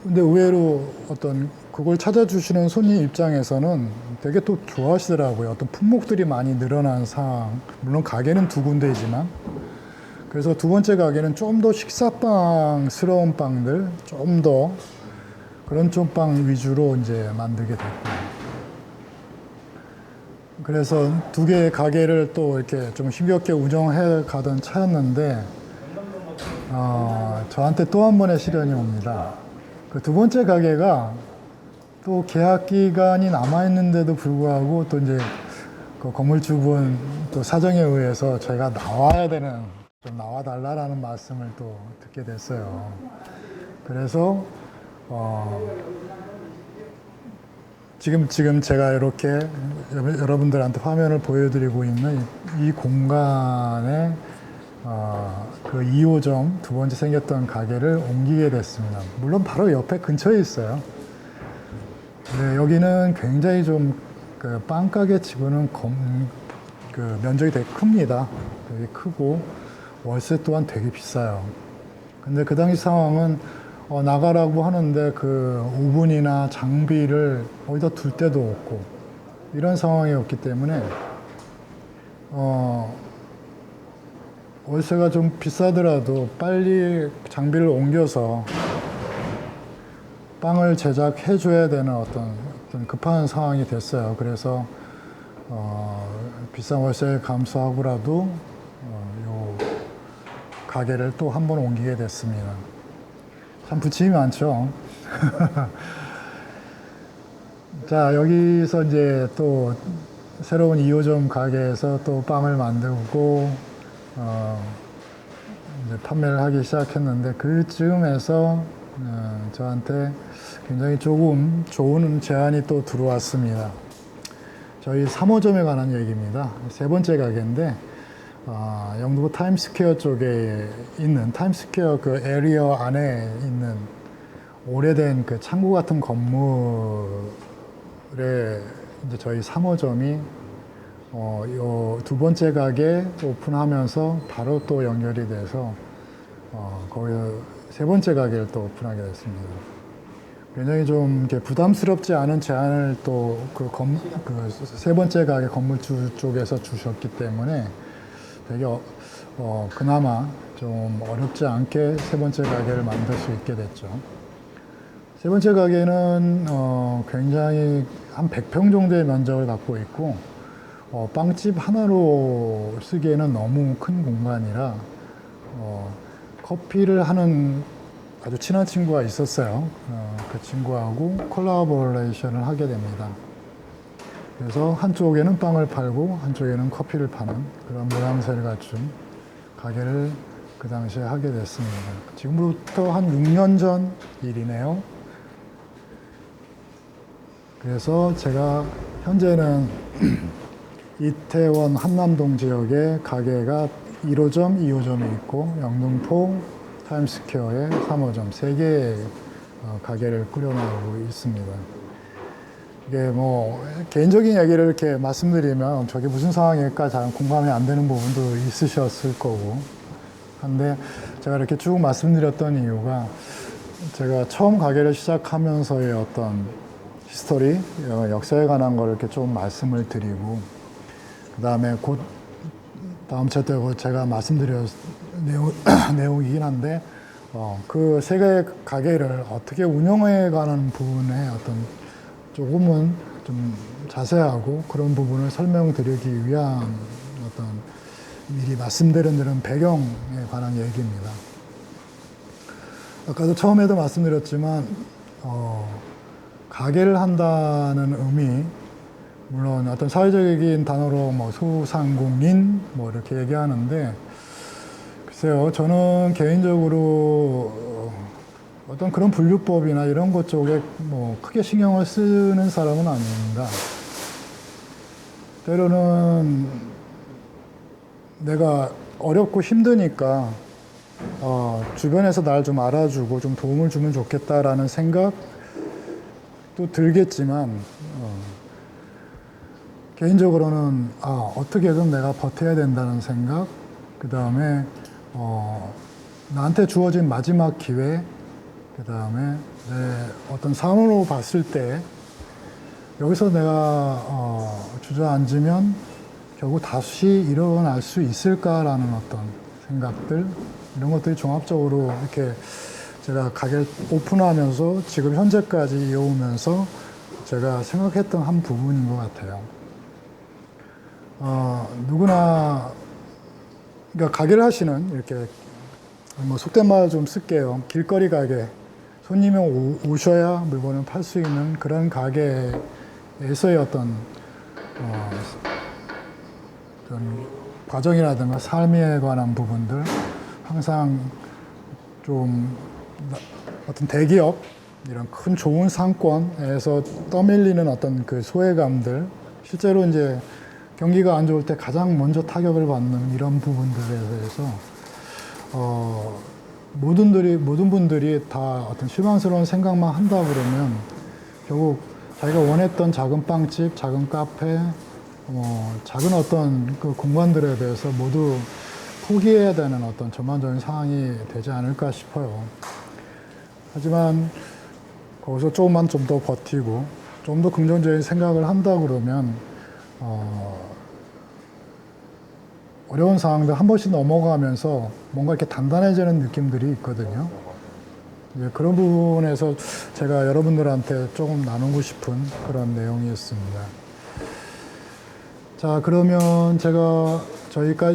S1: 근데 의외로 어떤 그걸 찾아주시는 손님 입장에서는 되게 또 좋아하시더라고요. 어떤 품목들이 많이 늘어난 상황. 물론 가게는 두 군데이지만. 그래서 두 번째 가게는 좀 더 식사빵스러운 빵들, 좀 더 그런 좀 빵 위주로 이제 만들게 됐고요. 그래서 두 개의 가게를 또 이렇게 좀 힘겹게 운영해 가던 차였는데, 저한테 또 한 번의 시련이 옵니다. 그 두 번째 가게가 또 계약 기간이 남아있는데도 불구하고 또 이제 그 건물주분 또 사정에 의해서 저희가 나와야 되는, 좀 나와달라라는 말씀을 또 듣게 됐어요. 그래서, 지금 제가 이렇게 여러분들한테 화면을 보여드리고 있는 이 공간에 그 2호점 두 번째 생겼던 가게를 옮기게 됐습니다. 물론 바로 옆에 근처에 있어요. 네, 여기는 굉장히 좀 그 빵가게 치고는 그 면적이 되게 큽니다. 되게 크고 월세 또한 되게 비싸요. 근데 그 당시 상황은 나가라고 하는데 그 오븐이나 장비를 어디다 둘 데도 없고 이런 상황이었기 때문에 월세가 좀 비싸더라도 빨리 장비를 옮겨서 빵을 제작해 줘야 되는 어떤 급한 상황이 됐어요. 그래서 비싼 월세 감수하고라도 요 가게를 또 한 번 옮기게 됐습니다. 참 부침이 많죠. 자, 여기서 이제 또 새로운 2호점 가게에서 또 빵을 만들고 이제 판매를 하기 시작했는데, 그쯤에서 저한테 굉장히 조금 좋은 제안이 또 들어왔습니다. 저희 3호점에 관한 얘기입니다. 세 번째 가게인데, 영등포 타임스퀘어 쪽에 있는, 타임스퀘어 그 에리어 안에 있는 오래된 그 창고 같은 건물에 이제 저희 3호점이 요 두 번째 가게 오픈하면서 바로 또 연결이 돼서 거기서 세 번째 가게를 또 오픈하게 됐습니다. 굉장히 좀 이렇게 부담스럽지 않은 제안을 또 그 세 번째 가게 건물주 쪽에서 주셨기 때문에 되게 그나마 좀 어렵지 않게 세 번째 가게를 만들 수 있게 됐죠. 세 번째 가게는 굉장히 한 100평 정도의 면적을 갖고 있고, 빵집 하나로 쓰기에는 너무 큰 공간이라 커피를 하는 아주 친한 친구가 있었어요. 그 친구하고 콜라보레이션을 하게 됩니다. 그래서 한쪽에는 빵을 팔고 한쪽에는 커피를 파는 그런 모양새를 갖춘 가게를 그 당시에 하게 됐습니다. 지금부터 한 6년 전 일이네요. 그래서 제가 현재는 이태원 한남동 지역에 가게가 1호점, 2호점이 있고 영등포 타임스퀘어에 3호점 3개의 가게를 꾸려나가고 있습니다. 이게 뭐 개인적인 얘기를 이렇게 말씀드리면 저게 무슨 상황일까 잘 공감이 안 되는 부분도 있으셨을 거고 한데, 제가 이렇게 쭉 말씀드렸던 이유가 제가 처음 가게를 시작하면서의 어떤 히스토리, 역사에 관한 걸 이렇게 좀 말씀을 드리고, 그 다음에 곧 다음 차 때 제가 말씀드릴 내용이긴 한데, 그 세 개의 가게를 어떻게 운영해 가는 부분에 어떤 조금은 좀 자세하고 그런 부분을 설명드리기 위한 어떤 미리 말씀드린 배경에 관한 얘기입니다. 아까도 처음에도 말씀드렸지만, 가게를 한다는 의미, 물론 어떤 사회적인 단어로 뭐 소상공인 뭐 이렇게 얘기하는데, 글쎄요, 저는 개인적으로 어떤 그런 분류법이나 이런 것 쪽에 뭐 크게 신경을 쓰는 사람은 아닙니다. 때로는 내가 어렵고 힘드니까 주변에서 날 좀 알아주고 좀 도움을 주면 좋겠다라는 생각도 들겠지만, 개인적으로는 어떻게든 내가 버텨야 된다는 생각, 그 다음에 나한테 주어진 마지막 기회, 그 다음에 내 어떤 상황으로 봤을 때 여기서 내가 주저앉으면 결국 다시 일어날 수 있을까라는 어떤 생각들, 이런 것들이 종합적으로 이렇게 제가 가게를 오픈하면서 지금 현재까지 이어오면서 제가 생각했던 한 부분인 것 같아요. 누구나, 그러니까 가게를 하시는, 이렇게, 뭐 속된 말 좀 쓸게요. 길거리 가게. 손님이 오셔야 물건을 팔 수 있는 그런 가게에서의 어떤 과정이라든가 삶에 관한 부분들, 항상 좀 어떤 대기업, 이런 큰 좋은 상권에서 떠밀리는 어떤 그 소외감들, 실제로 이제 경기가 안 좋을 때 가장 먼저 타격을 받는 이런 부분들에 대해서 모든 분들이 다 어떤 실망스러운 생각만 한다 그러면 결국 자기가 원했던 작은 빵집, 작은 카페, 작은 어떤 그 공간들에 대해서 모두 포기해야 되는 어떤 전반적인 상황이 되지 않을까 싶어요. 하지만 거기서 조금만 좀 더 버티고 좀 더 긍정적인 생각을 한다 그러면 어려운 상황들 한 번씩 넘어가면서 뭔가 이렇게 단단해지는 느낌들이 있거든요. 그런 부분에서 제가 여러분들한테 조금 나누고 싶은 그런 내용이었습니다. 자, 그러면 제가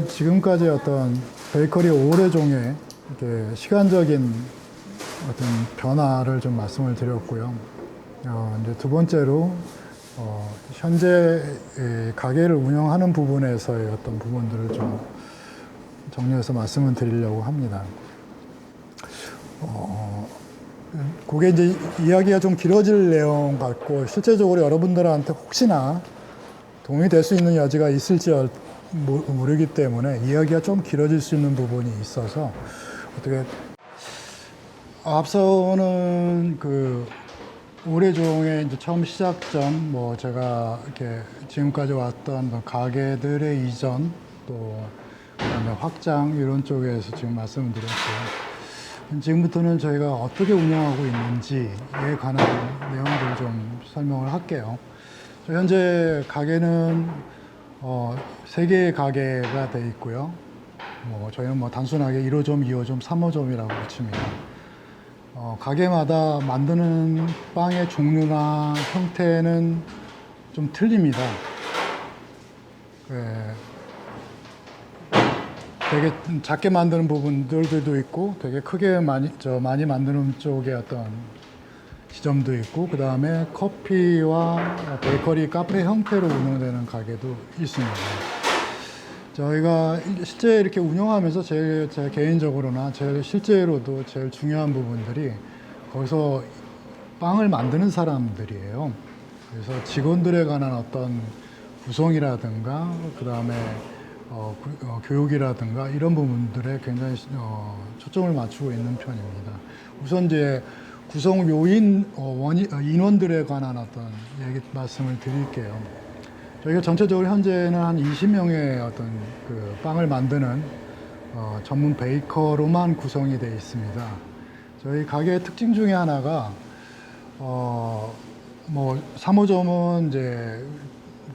S1: 지금까지 어떤 베이커리 오레종의 이렇게 시간적인 어떤 변화를 좀 말씀을 드렸고요. 이제 두 번째로 현재 가게를 운영하는 부분에서의 어떤 부분들을 좀 정리해서 말씀을 드리려고 합니다. 그게 이제 이야기가 좀 길어질 내용 같고 실제적으로 여러분들한테 혹시나 도움이 될 수 있는 여지가 있을지 모르기 때문에 이야기가 좀 길어질 수 있는 부분이 있어서 어떻게 앞서는 그 오레종의 이제 처음 시작점, 뭐 제가 이렇게 지금까지 왔던 가게들의 이전, 또 그다음에 확장 이런 쪽에서 지금 말씀을 드렸고요. 지금부터는 저희가 어떻게 운영하고 있는지에 관한 내용들을 좀 설명을 할게요. 현재 가게는 3개의 가게가 돼 있고요. 저희는 단순하게 1호점, 2호점, 3호점이라고 붙입니다. 가게마다 만드는 빵의 종류나 형태는 좀 틀립니다. 되게 작게 만드는 부분들도 있고, 되게 크게 많이 만드는 쪽의 어떤 지점도 있고, 그 다음에 커피와 베이커리, 카페 형태로 운영되는 가게도 있습니다. 저희가 실제 이렇게 운영하면서 제 개인적으로나 실제로도 제일 중요한 부분들이 거기서 빵을 만드는 사람들이에요. 그래서 직원들에 관한 어떤 구성이라든가 그 다음에 교육이라든가 이런 부분들에 굉장히 초점을 맞추고 있는 편입니다. 우선 이제 구성 요인 인원들에 관한 어떤 말씀을 드릴게요. 저희가 전체적으로 현재는 한 20명의 어떤 그 빵을 만드는 전문 베이커로만 구성이 되어 있습니다. 저희 가게의 특징 중에 하나가 3호점은 이제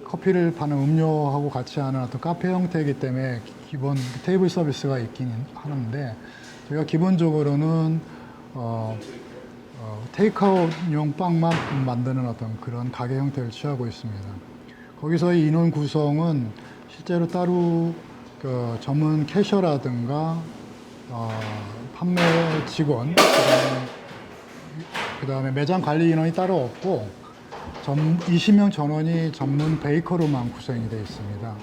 S1: 커피를 파는 음료하고 같이 하는 어떤 카페 형태이기 때문에 기본 테이블 서비스가 있긴 하는데 저희가 기본적으로는 테이크아웃용 빵만 만드는 어떤 그런 가게 형태를 취하고 있습니다. 거기서의 인원 구성은 실제로 따로 전문 캐셔라든가 판매 직원, 그다음에 매장 관리 인원이 따로 없고 20명 전원이 전문 베이커로만 구성이 되어 있습니다.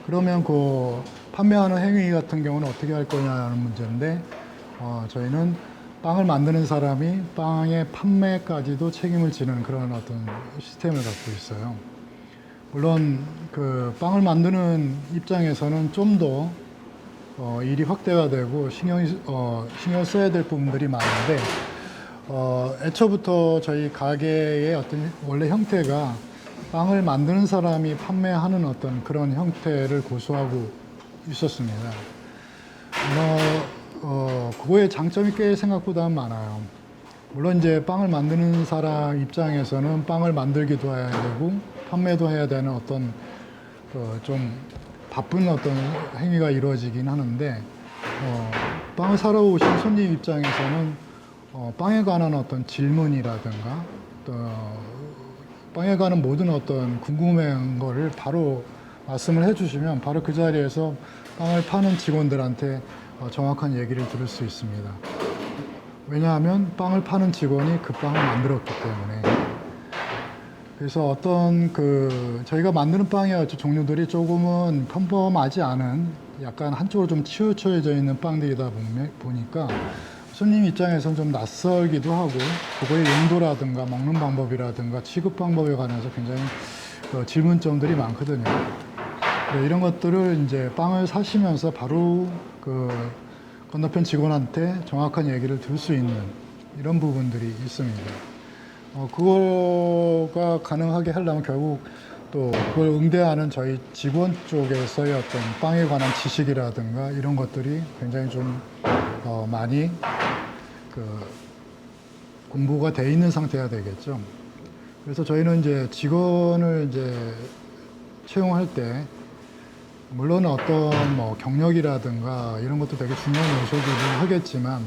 S1: 그러면 그 판매하는 행위 같은 경우는 어떻게 할 거냐는 문제인데 저희는 빵을 만드는 사람이 빵의 판매까지도 책임을 지는 그런 어떤 시스템을 갖고 있어요. 물론 그 빵을 만드는 입장에서는 좀 더 일이 확대가 되고 신경 써야 될 부분들이 많은데 애초부터 저희 가게의 어떤 원래 형태가 빵을 만드는 사람이 판매하는 어떤 그런 형태를 고수하고 있었습니다. 그거의 장점이 꽤 생각보다 많아요. 물론 이제 빵을 만드는 사람 입장에서는 빵을 만들기도 해야 되고 판매도 해야 되는 어떤 좀 바쁜 어떤 행위가 이루어지긴 하는데 빵을 사러 오신 손님 입장에서는 빵에 관한 어떤 질문이라든가 또 빵에 관한 모든 어떤 궁금한 거를 바로 말씀을 해주시면 바로 그 자리에서 빵을 파는 직원들한테 정확한 얘기를 들을 수 있습니다. 왜냐하면 빵을 파는 직원이 그 빵을 만들었기 때문에. 그래서 어떤 저희가 만드는 빵의 어떤 종류들이 조금은 평범하지 않은 약간 한쪽으로 좀 치우쳐져 있는 빵들이다 보니까 손님 입장에서는 좀 낯설기도 하고 그거의 용도라든가 먹는 방법이라든가 취급 방법에 관해서 굉장히 질문점들이 많거든요. 이런 것들을 이제 빵을 사시면서 바로 건너편 직원한테 정확한 얘기를 들을 수 있는 이런 부분들이 있습니다. 그거가 가능하게 하려면 결국 또 그걸 응대하는 저희 직원 쪽에서의 어떤 빵에 관한 지식이라든가 이런 것들이 굉장히 좀 많이 공부가 돼 있는 상태가 되겠죠. 그래서 저희는 이제 직원을 이제 채용할 때 물론 어떤 뭐 경력이라든가 이런 것도 되게 중요한 요소이긴 하겠지만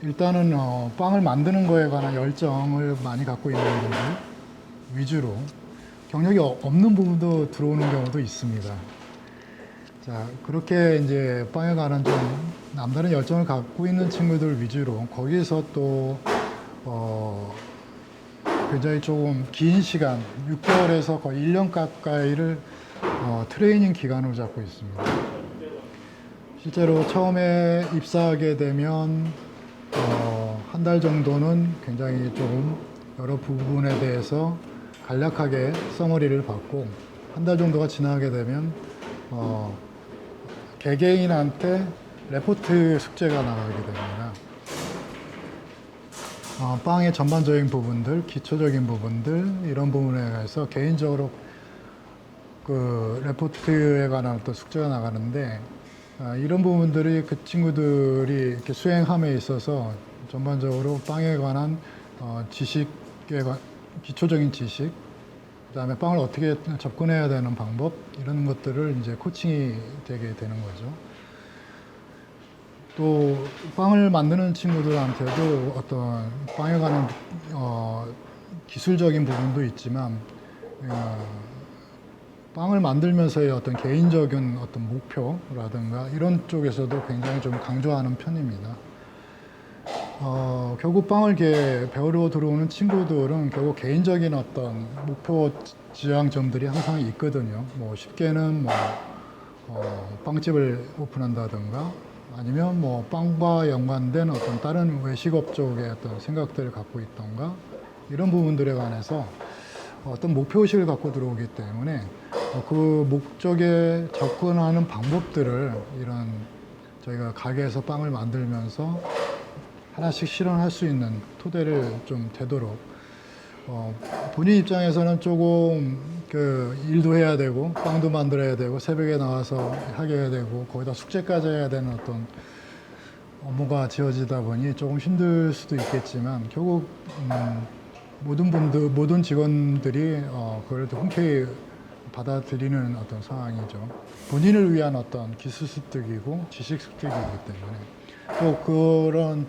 S1: 일단은 빵을 만드는 거에 관한 열정을 많이 갖고 있는 분들 위주로 경력이 없는 부분도 들어오는 경우도 있습니다. 자, 그렇게 이제 빵에 관한 좀 남다른 열정을 갖고 있는 친구들 위주로 거기에서 또 굉장히 조금 긴 시간, 6개월에서 거의 1년 가까이를 트레이닝 기간으로 잡고 있습니다. 실제로 처음에 입사하게 되면 한 달 정도는 굉장히 조금 여러 부분에 대해서 간략하게 서머리를 받고 한 달 정도가 지나게 되면 개개인한테 레포트 숙제가 나가게 됩니다. 빵의 전반적인 부분들, 기초적인 부분들 이런 부분에 대해서 개인적으로 레포트에 관한 어떤 숙제가 나가는데 이런 부분들이 그 친구들이 이렇게 수행함에 있어서 전반적으로 빵에 관한 기초적인 지식, 그다음에 빵을 어떻게 접근해야 되는 방법 이런 것들을 이제 코칭이 되게 되는 거죠. 또 빵을 만드는 친구들한테도 어떤 빵에 관한 기술적인 부분도 있지만 빵을 만들면서의 어떤 개인적인 어떤 목표라든가 이런 쪽에서도 굉장히 좀 강조하는 편입니다. 결국 빵을 이렇게 배우러 들어오는 친구들은 결국 개인적인 어떤 목표 지향점들이 항상 있거든요. 뭐 쉽게는 빵집을 오픈한다든가 아니면 뭐 빵과 연관된 어떤 다른 외식업 쪽의 어떤 생각들을 갖고 있던가 이런 부분들에 관해서 어떤 목표의식을 갖고 들어오기 때문에 그 목적에 접근하는 방법들을 이런 저희가 가게에서 빵을 만들면서 하나씩 실현할 수 있는 토대를 좀 되도록 본인 입장에서는 조금 일도 해야 되고 빵도 만들어야 되고 새벽에 나와서 하게 해야 되고 거기다 숙제까지 해야 되는 어떤 업무가 지어지다 보니 조금 힘들 수도 있겠지만 결국 모든 직원들이 그걸 흔쾌히 받아들이는 어떤 상황이죠. 본인을 위한 어떤 기술 습득이고 지식 습득이기 때문에 또 그런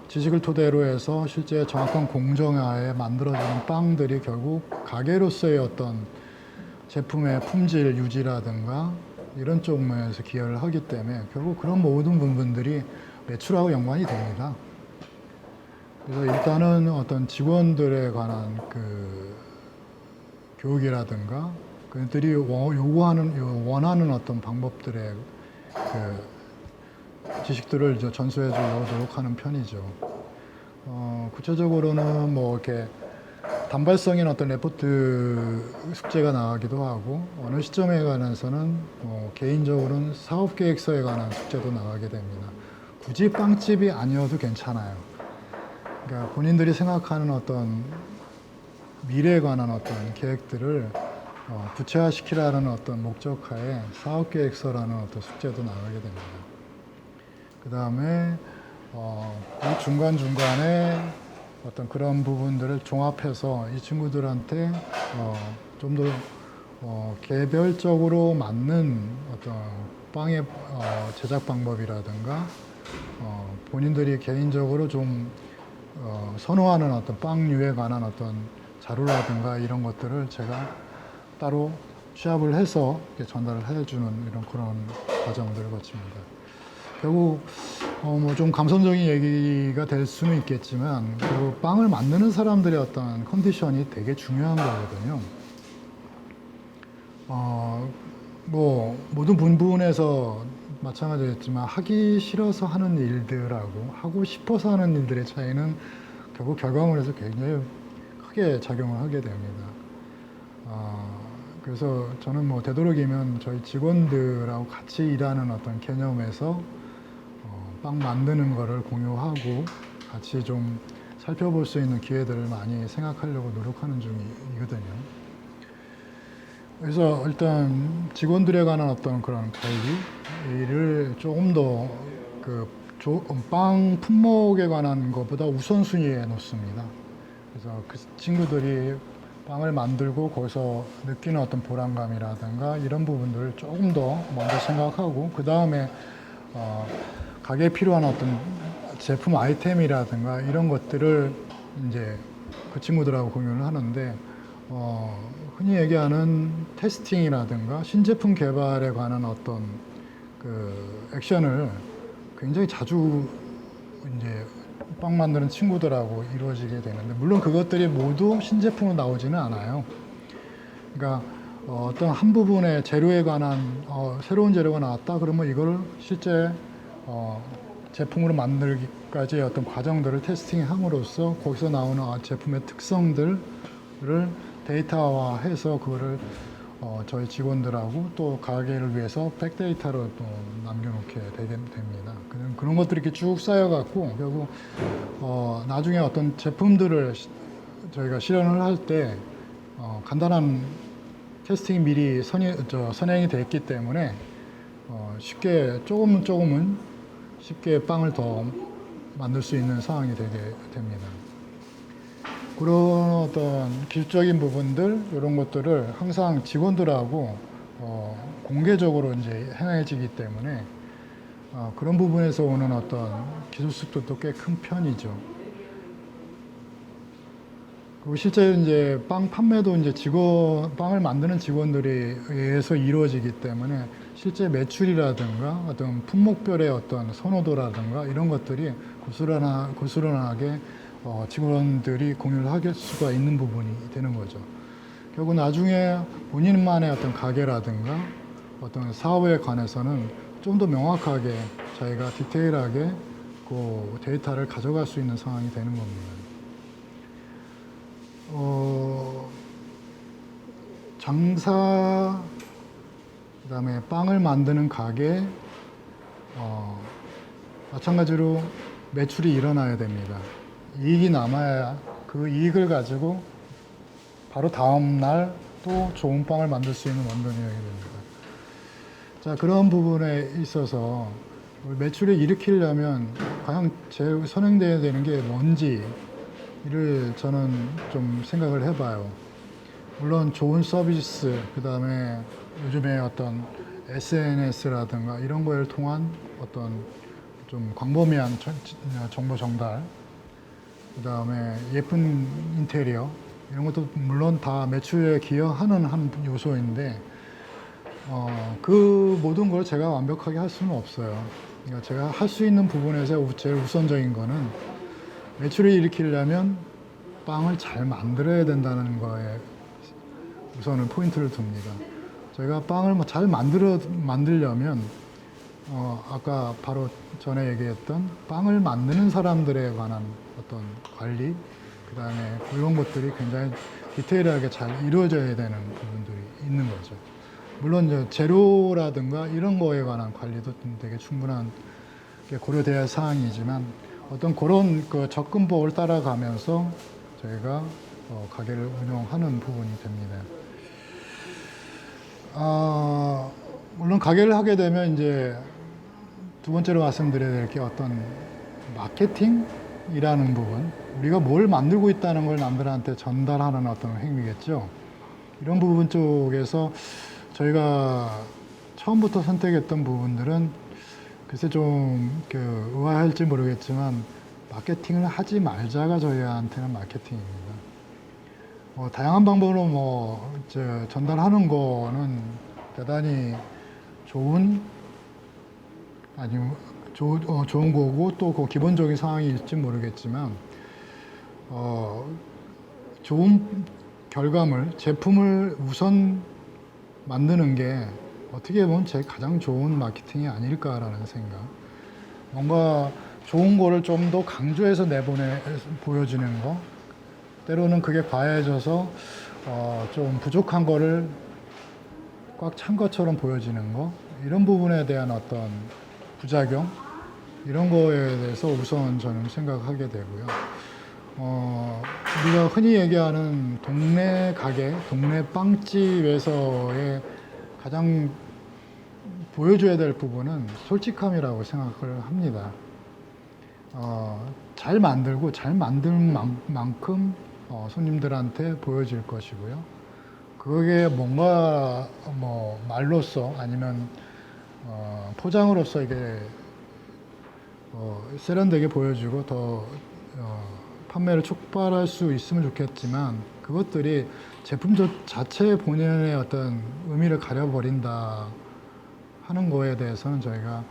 S1: 지식을 토대로 해서 실제 정확한 공정하에 만들어지는 빵들이 결국 가게로서의 어떤 제품의 품질 유지라든가 이런 쪽 면에서 기여를 하기 때문에 결국 그런 모든 부분들이 매출하고 연관이 됩니다. 그래서 일단은 어떤 직원들에 관한 교육이라든가 그들이 원하는 어떤 방법들의 지식들을 전수해 주려고 노력하는 편이죠. 구체적으로는 뭐 이렇게 단발성인 어떤 레포트 숙제가 나가기도 하고 어느 시점에 관해서는 개인적으로는 사업 계획서에 관한 숙제도 나가게 됩니다. 굳이 빵집이 아니어도 괜찮아요. 그러니까 본인들이 생각하는 어떤 미래에 관한 어떤 계획들을 구체화시키라는 어떤 목적하에 사업계획서라는 어떤 숙제도 나가게 됩니다. 그 다음에 그 중간중간에 어떤 그런 부분들을 종합해서 이 친구들한테 좀 더 개별적으로 맞는 어떤 빵의 제작 방법이라든가 본인들이 개인적으로 좀 선호하는 어떤 빵류에 관한 어떤 자료라든가 이런 것들을 제가 따로 취합을 해서 전달을 해주는 이런 그런 과정들을 거칩니다. 결국 뭐 좀 감성적인 얘기가 될 수는 있겠지만 결국 빵을 만드는 사람들의 어떤 컨디션이 되게 중요한 거거든요. 뭐 모든 부분에서 마찬가지겠지만 하기 싫어서 하는 일들하고 하고 싶어서 하는 일들의 차이는 결국 결과물에서 굉장히 크게 작용을 하게 됩니다. 그래서 저는 뭐 되도록이면 저희 직원들하고 같이 일하는 어떤 개념에서 빵 만드는 거를 공유하고 같이 좀 살펴볼 수 있는 기회들을 많이 생각하려고 노력하는 중이거든요. 그래서 일단 직원들에 관한 어떤 그런 관리를 조금 더 그 빵 품목에 관한 것보다 우선순위에 놓습니다. 그래서 그 친구들이 빵을 만들고 거기서 느끼는 어떤 보람감이라든가 이런 부분들을 조금 더 먼저 생각하고 그 다음에 가게에 필요한 어떤 제품 아이템이라든가 이런 것들을 이제 그 친구들하고 공유를 하는데 흔히 얘기하는 테스팅이라든가 신제품 개발에 관한 어떤 그 액션을 굉장히 자주 이제 빵 만드는 친구들하고 이루어지게 되는데 물론 그것들이 모두 신제품으로 나오지는 않아요. 그러니까 어떤 한 부분의 재료에 관한 새로운 재료가 나왔다 그러면 이걸 실제 제품으로 만들기까지의 어떤 과정들을 테스팅함으로써 거기서 나오는 제품의 특성들을 데이터화해서 그거를 저희 직원들하고 또 가게를 위해서 백데이터로 또 남겨놓게 되게 됩니다. 그런 것들이 이렇게 쭉 쌓여갖고 결국 나중에 어떤 제품들을 저희가 실현을 할 때 간단한 테스팅이 미리 선행이 됐기 때문에 쉽게 조금은 쉽게 빵을 더 만들 수 있는 상황이 되게 됩니다. 그런 어떤 기술적인 부분들 이런 것들을 항상 직원들하고 공개적으로 이제 행해지기 때문에 그런 부분에서 오는 어떤 기술 습득도 꽤 큰 편이죠. 그리고 실제 이제 빵 판매도 이제 빵을 만드는 직원들에 의해서 이루어지기 때문에 실제 매출이라든가 어떤 품목별의 어떤 선호도라든가 이런 것들이 고스란하게 직원들이 공유를 할 수가 있는 부분이 되는 거죠. 결국 나중에 본인만의 어떤 가게라든가 어떤 사업에 관해서는 좀 더 명확하게 저희가 디테일하게 그 데이터를 가져갈 수 있는 상황이 되는 겁니다. 장사, 그 다음에 빵을 만드는 가게, 마찬가지로 매출이 일어나야 됩니다. 이익이 남아야 그 이익을 가지고 바로 다음 날 또 좋은 빵을 만들 수 있는 원동력이 됩니다. 자, 그런 부분에 있어서 매출을 일으키려면 과연 제일 선행돼야 되는 게 뭔지를 저는 좀 생각을 해봐요. 물론 좋은 서비스, 그 다음에 요즘에 어떤 SNS라든가 이런 거를 통한 어떤 좀 광범위한 정보 전달, 그 다음에 예쁜 인테리어, 이런 것도 물론 다 매출에 기여하는 한 요소인데, 그 모든 걸 제가 완벽하게 할 수는 없어요. 그러니까 제가 할 수 있는 부분에서 제일 우선적인 거는 매출을 일으키려면 빵을 잘 만들어야 된다는 거에 우선은 포인트를 둡니다. 저희가 빵을 잘 만들려면 아까 바로 전에 얘기했던 빵을 만드는 사람들에 관한 어떤 관리, 그 다음에 이런 것들이 굉장히 디테일하게 잘 이루어져야 되는 부분들이 있는 거죠. 물론 이제 재료라든가 이런 거에 관한 관리도 되게 충분한 고려돼야 할 사항이지만 어떤 그런 그 접근법을 따라가면서 저희가 가게를 운영하는 부분이 됩니다. 물론 가게를 하게 되면 이제 두 번째로 말씀드려야 될 게 어떤 마케팅이라는 부분, 우리가 뭘 만들고 있다는 걸 남들한테 전달하는 어떤 행위겠죠. 이런 부분 쪽에서 저희가 처음부터 선택했던 부분들은 글쎄 좀 의아할지 모르겠지만 마케팅을 하지 말자가 저희한테는 마케팅입니다. 다양한 방법으로 전달하는 거는 대단히 좋은 좋은 거고 또 그 기본적인 상황일지 모르겠지만 좋은 결과물, 제품을 우선 만드는 게 어떻게 보면 제 가장 좋은 마케팅이 아닐까라는 생각. 뭔가 좋은 거를 좀 더 강조해서 보여주는 거. 때로는 그게 과해져서 좀 부족한 거를 꽉 찬 것처럼 보여지는 거. 이런 부분에 대한 어떤 부작용, 이런 거에 대해서 우선 저는 생각하게 되고요. 우리가 흔히 얘기하는 동네 가게, 동네 빵집에서의 가장 보여줘야 될 부분은 솔직함이라고 생각을 합니다. 잘 만들고 잘 만든 만큼 손님들한테 보여질 것이고요. 그게 뭔가 말로써 아니면 포장으로서 이게 세련되게 보여주고 더 판매를 촉발할 수 있으면 좋겠지만 그것들이 제품 자체 본연의 어떤 의미를 가려버린다 하는 거에 대해서는 저희가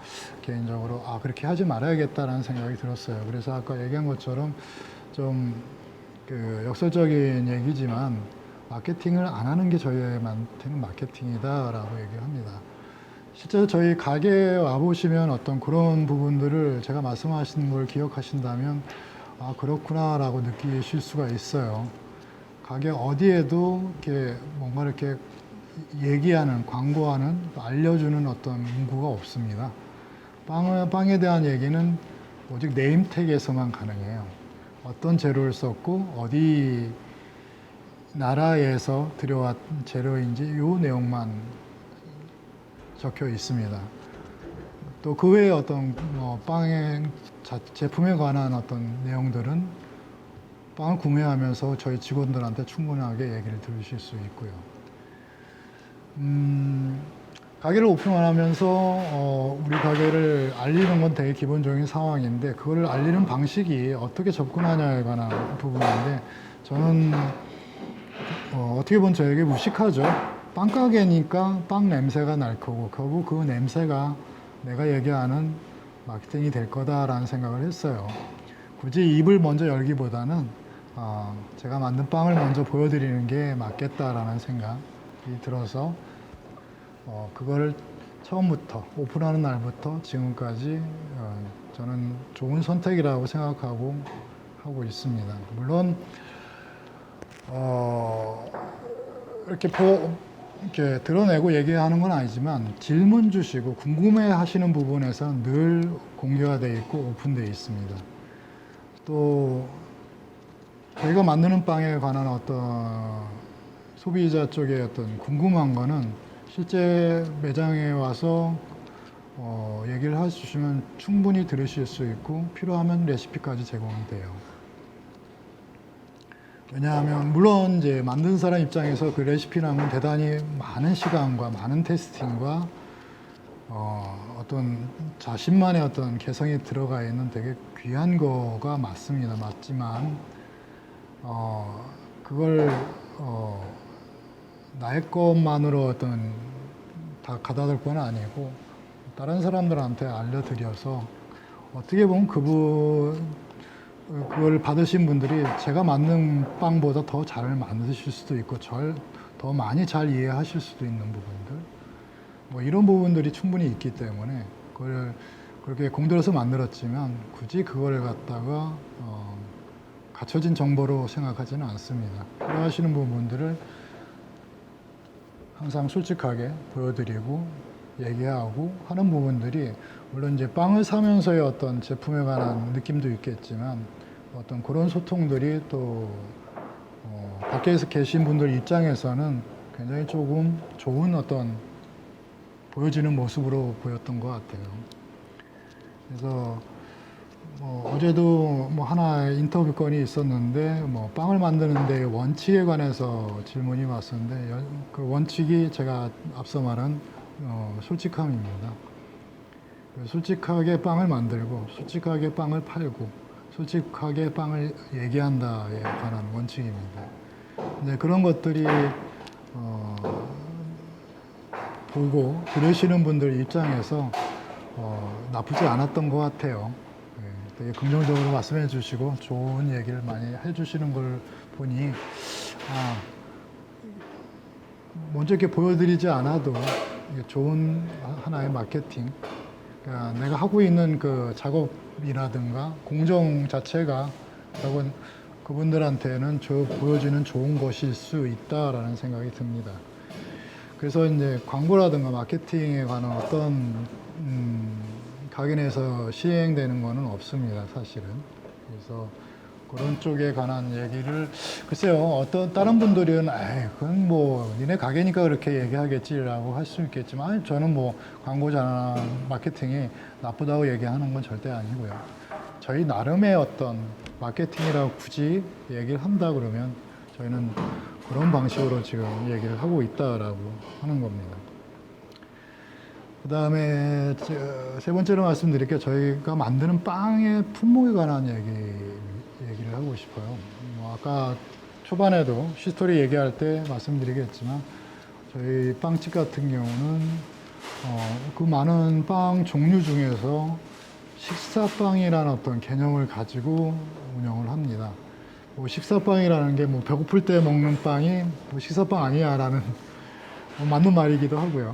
S1: 개인적으로 그렇게 하지 말아야겠다라는 생각이 들었어요. 그래서 아까 얘기한 것처럼 좀 역설적인 얘기지만 마케팅을 안 하는 게 저희한테는 마케팅이다라고 얘기합니다. 실제로 저희 가게에 와보시면 어떤 그런 부분들을 제가 말씀하신 걸 기억하신다면 그렇구나라고 느끼실 수가 있어요. 가게 어디에도 이렇게 뭔가 이렇게 얘기하는, 광고하는, 알려주는 어떤 문구가 없습니다. 빵에 대한 얘기는 오직 네임택에서만 가능해요. 어떤 재료를 썼고 어디 나라에서 들여왔 재료인지 이 내용만 적혀 있습니다. 또 그 외에 어떤 빵의 제품에 관한 어떤 내용들은 빵을 구매하면서 저희 직원들한테 충분하게 얘기를 들으실 수 있고요. 가게를 오픈하면서 우리 가게를 알리는 건 되게 기본적인 상황인데 그걸 알리는 방식이 어떻게 접근하냐에 관한 부분인데 저는 어떻게 보면 저에게 무식하죠. 빵가게니까 빵 냄새가 날 거고 결국 그 냄새가 내가 얘기하는 마케팅이 될 거다라는 생각을 했어요. 굳이 입을 먼저 열기보다는 제가 만든 빵을 먼저 보여드리는 게 맞겠다라는 생각이 들어서 그걸 처음부터 오픈하는 날부터 지금까지 저는 좋은 선택이라고 생각하고 하고 있습니다. 물론 이렇게 드러내고 얘기하는 건 아니지만 질문 주시고 궁금해 하시는 부분에서 늘 공개가 되어 있고 오픈되어 있습니다. 또 저희가 만드는 빵에 관한 어떤 소비자 쪽에 어떤 궁금한 거는 실제 매장에 와서 얘기를 해주시면 충분히 들으실 수 있고 필요하면 레시피까지 제공이 돼요. 왜냐하면 물론 이제 만든 사람 입장에서 그 레시피라면 대단히 많은 시간과 많은 테스팅과 어떤 자신만의 어떤 개성이 들어가 있는 되게 귀한 거가 맞습니다. 맞지만 그걸 나의 것만으로 어떤 다 가다둘 건 아니고 다른 사람들한테 알려드려서 어떻게 보면 그걸 받으신 분들이 제가 만든 빵보다 더 잘 만드실 수도 있고 더 많이 잘 이해하실 수도 있는 부분들 이런 부분들이 충분히 있기 때문에 그걸 그렇게 공들여서 만들었지만 굳이 그걸 갖다가 갖춰진 정보로 생각하지는 않습니다. 필요하시는 부분들을 항상 솔직하게 보여드리고 얘기하고 하는 부분들이 물론 이제 빵을 사면서의 어떤 제품에 관한 느낌도 있겠지만 어떤 그런 소통들이 또 밖에서 계신 분들 입장에서는 굉장히 조금 좋은 어떤 보여지는 모습으로 보였던 것 같아요. 그래서 어제도 하나의 인터뷰 건이 있었는데 빵을 만드는 데 원칙에 관해서 질문이 왔었는데 그 원칙이 제가 앞서 말한 솔직함입니다. 솔직하게 빵을 만들고 솔직하게 빵을 팔고 솔직하게 빵을 얘기한다에 관한 원칙입니다. 이제 그런 것들이 보고 들으시는 분들 입장에서 나쁘지 않았던 것 같아요. 되게 긍정적으로 말씀해 주시고 좋은 얘기를 많이 해 주시는 걸 보니 먼저 이렇게 보여드리지 않아도 좋은 하나의 마케팅, 그러니까 내가 하고 있는 그 작업이라든가 공정 자체가 그분들한테는 보여지는 좋은 것일 수 있다라는 생각이 듭니다. 그래서 이제 광고라든가 마케팅에 관한 어떤 각인에서 시행되는 거는 없습니다, 사실은. 그래서 그런 쪽에 관한 얘기를 글쎄요, 다른 분들은 그건 니네 가게니까 그렇게 얘기하겠지라고 할 수 있겠지만 저는 광고자나 마케팅이 나쁘다고 얘기하는 건 절대 아니고요. 저희 나름의 어떤 마케팅이라고 굳이 얘기를 한다 그러면 저희는 그런 방식으로 지금 얘기를 하고 있다라고 하는 겁니다. 그 다음에 세 번째로 말씀드릴게요. 저희가 만드는 빵의 품목에 관한 얘기를 하고 싶어요. 아까 초반에도 시스토리 얘기할 때 말씀드리겠지만 저희 빵집 같은 경우는 그 많은 빵 종류 중에서 식사빵이라는 어떤 개념을 가지고 운영을 합니다. 식사빵이라는 게 배고플 때 먹는 빵이 식사빵 아니야 라는 맞는 말이기도 하고요.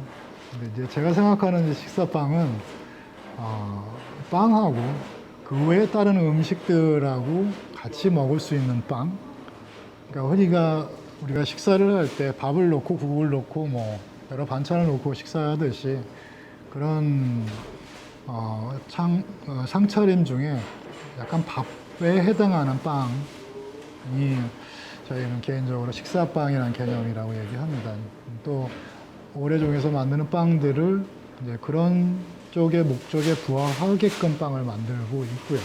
S1: 근데 이제 제가 생각하는 식사빵은 빵하고 그 외에 다른 음식들하고 같이 먹을 수 있는 빵. 그러니까 우리가 식사를 할 때 밥을 넣고 국을 넣고 여러 반찬을 넣고 식사하듯이 그런 상차림 중에 약간 밥에 해당하는 빵이 저희는 개인적으로 식사빵이라는 개념이라고 얘기합니다. 또 오래종에서 만드는 빵들을 이제 그런 쪽의 목적에 부합하게끔 빵을 만들고 있고요.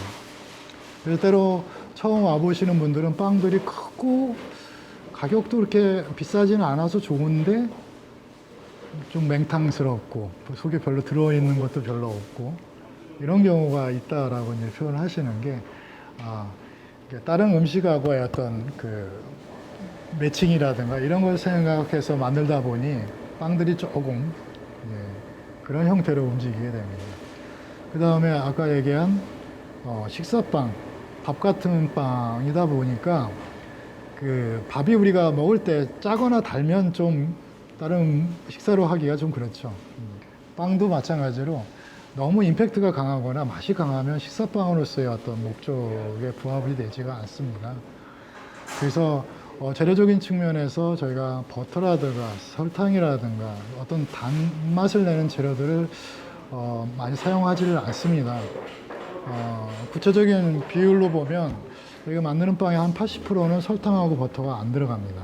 S1: 그래서 때로 처음 와보시는 분들은 빵들이 크고 가격도 그렇게 비싸지는 않아서 좋은데 좀 맹탕스럽고 속에 별로 들어있는 것도 별로 없고 이런 경우가 있다라고 이제 표현을 하시는 게 다른 음식하고의 어떤 그 매칭이라든가 이런 걸 생각해서 만들다 보니 빵들이 조금 그런 형태로 움직이게 됩니다. 그 다음에 아까 얘기한 식사빵, 밥 같은 빵이다 보니까 그 밥이 우리가 먹을 때 짜거나 달면 좀 다른 식사로 하기가 좀 그렇죠. 빵도 마찬가지로 너무 임팩트가 강하거나 맛이 강하면 식사빵으로서의 어떤 목적에 부합이 되지가 않습니다. 그래서 재료적인 측면에서 저희가 버터라든가 설탕이라든가 어떤 단맛을 내는 재료들을 많이 사용하지를 않습니다. 구체적인 비율로 보면 저희가 만드는 빵의 한 80%는 설탕하고 버터가 안 들어갑니다.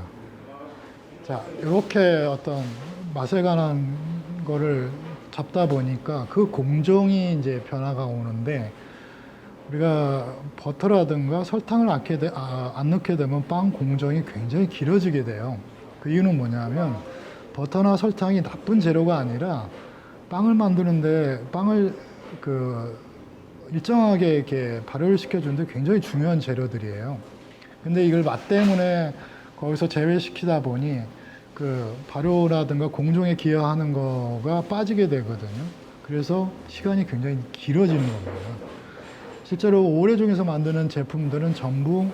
S1: 자, 이렇게 어떤 맛에 관한 거를 잡다 보니까 그 공정이 이제 변화가 오는데 우리가 버터라든가 설탕을 안 넣게 되면 빵 공정이 굉장히 길어지게 돼요. 그 이유는 뭐냐면 버터나 설탕이 나쁜 재료가 아니라 빵을 만드는데 빵을 일정하게 이렇게 발효를 시켜주는데 굉장히 중요한 재료들이에요. 근데 이걸 맛 때문에 거기서 제외시키다 보니 그 발효라든가 공정에 기여하는 거가 빠지게 되거든요. 그래서 시간이 굉장히 길어지는 겁니다. 실제로 오래종에서 만드는 제품들은 전부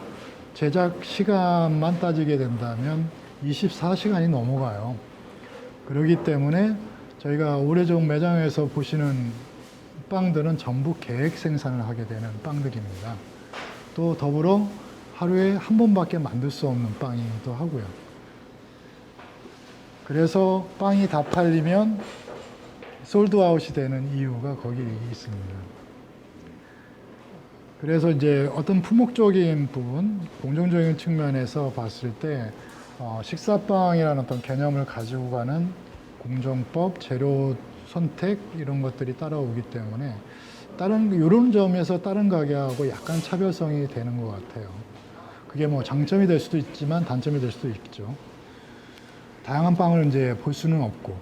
S1: 제작 시간만 따지게 된다면 24시간이 넘어가요. 그렇기 때문에 저희가 오래종 매장에서 보시는 빵들은 전부 계획 생산을 하게 되는 빵들입니다. 또 더불어 하루에 한 번밖에 만들 수 없는 빵이기도 하고요. 그래서 빵이 다 팔리면 솔드아웃이 되는 이유가 거기에 있습니다. 그래서 이제 어떤 품목적인 부분, 공정적인 측면에서 봤을 때 식사빵이라는 어떤 개념을 가지고 가는 공정법, 재료 선택 이런 것들이 따라오기 때문에 다른 이런 점에서 다른 가게하고 약간 차별성이 되는 것 같아요. 그게 뭐 장점이 될 수도 있지만 단점이 될 수도 있죠. 다양한 빵을 이제 볼 수는 없고,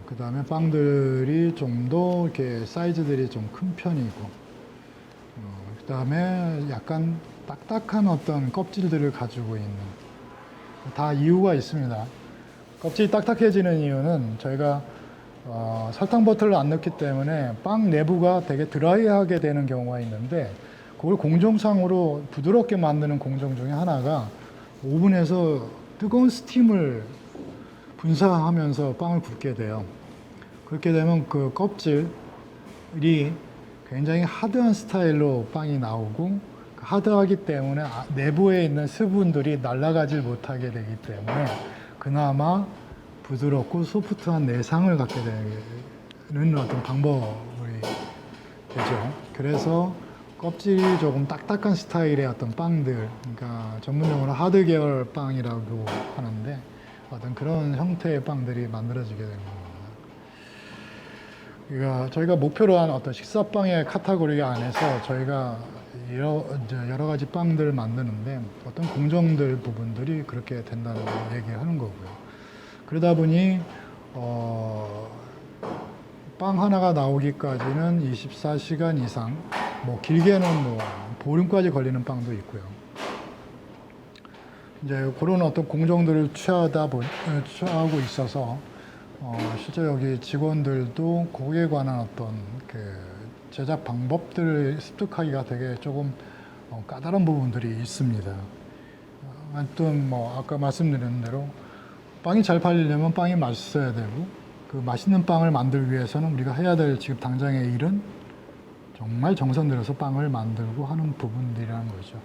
S1: 그 다음에 빵들이 좀 더 이렇게 사이즈들이 좀 큰 편이고, 그 다음에 약간 딱딱한 어떤 껍질들을 가지고 있는 다 이유가 있습니다. 껍질이 딱딱해지는 이유는 저희가 설탕 버터를 안 넣기 때문에 빵 내부가 되게 드라이하게 되는 경우가 있는데 그걸 공정상으로 부드럽게 만드는 공정 중에 하나가 오븐에서 뜨거운 스팀을 분사하면서 빵을 굽게 돼요. 그렇게 되면 그 껍질이 굉장히 하드한 스타일로 빵이 나오고 하드하기 때문에 내부에 있는 수분들이 날아가질 못하게 되기 때문에 그나마 부드럽고 소프트한 내상을 갖게 되는 어떤 방법이 되죠. 그래서 껍질이 조금 딱딱한 스타일의 어떤 빵들, 그러니까 전문용어로 하드 계열 빵이라고 하는데 어떤 그런 형태의 빵들이 만들어지게 되는 겁니다. 그러니까 저희가 목표로 한 어떤 식사빵의 카테고리 안에서 저희가 여러 가지 빵들을 만드는데 어떤 공정들 부분들이 그렇게 된다는 얘기를 하는 거고요. 그러다 보니 빵 하나가 나오기까지는 24시간 이상, 뭐 길게는 뭐 보름까지 걸리는 빵도 있고요. 이제 그런 어떤 공정들을 취하고 있어서 실제 여기 직원들도 거기에 관한 어떤 그 제작 방법들을 습득하기가 되게 조금 까다로운 부분들이 있습니다. 하여튼 뭐 아까 말씀드린 대로 빵이 잘 팔리려면 빵이 맛있어야 되고 그 맛있는 빵을 만들기 위해서는 우리가 해야 될 지금 당장의 일은 정말 정성 들여서 빵을 만들고 하는 부분들이라는 거죠.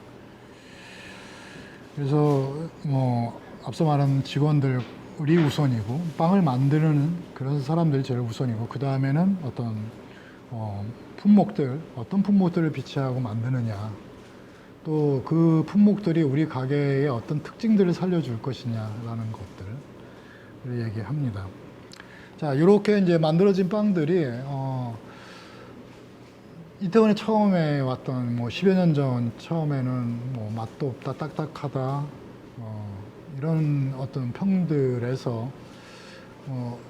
S1: 그래서 뭐 앞서 말한 직원들이 우선이고 빵을 만드는 그런 사람들이 제일 우선이고 그 다음에는 어떤 어떤 품목들을 비치하고 만드느냐 또 그 품목들이 우리 가게의 어떤 특징들을 살려줄 것이냐라는 것들을 얘기합니다. 자, 이렇게 이제 만들어진 빵들이 이태원에 처음에 왔던 뭐 10여 년 전 처음에는 뭐 맛도 없다, 딱딱하다 이런 어떤 평들에서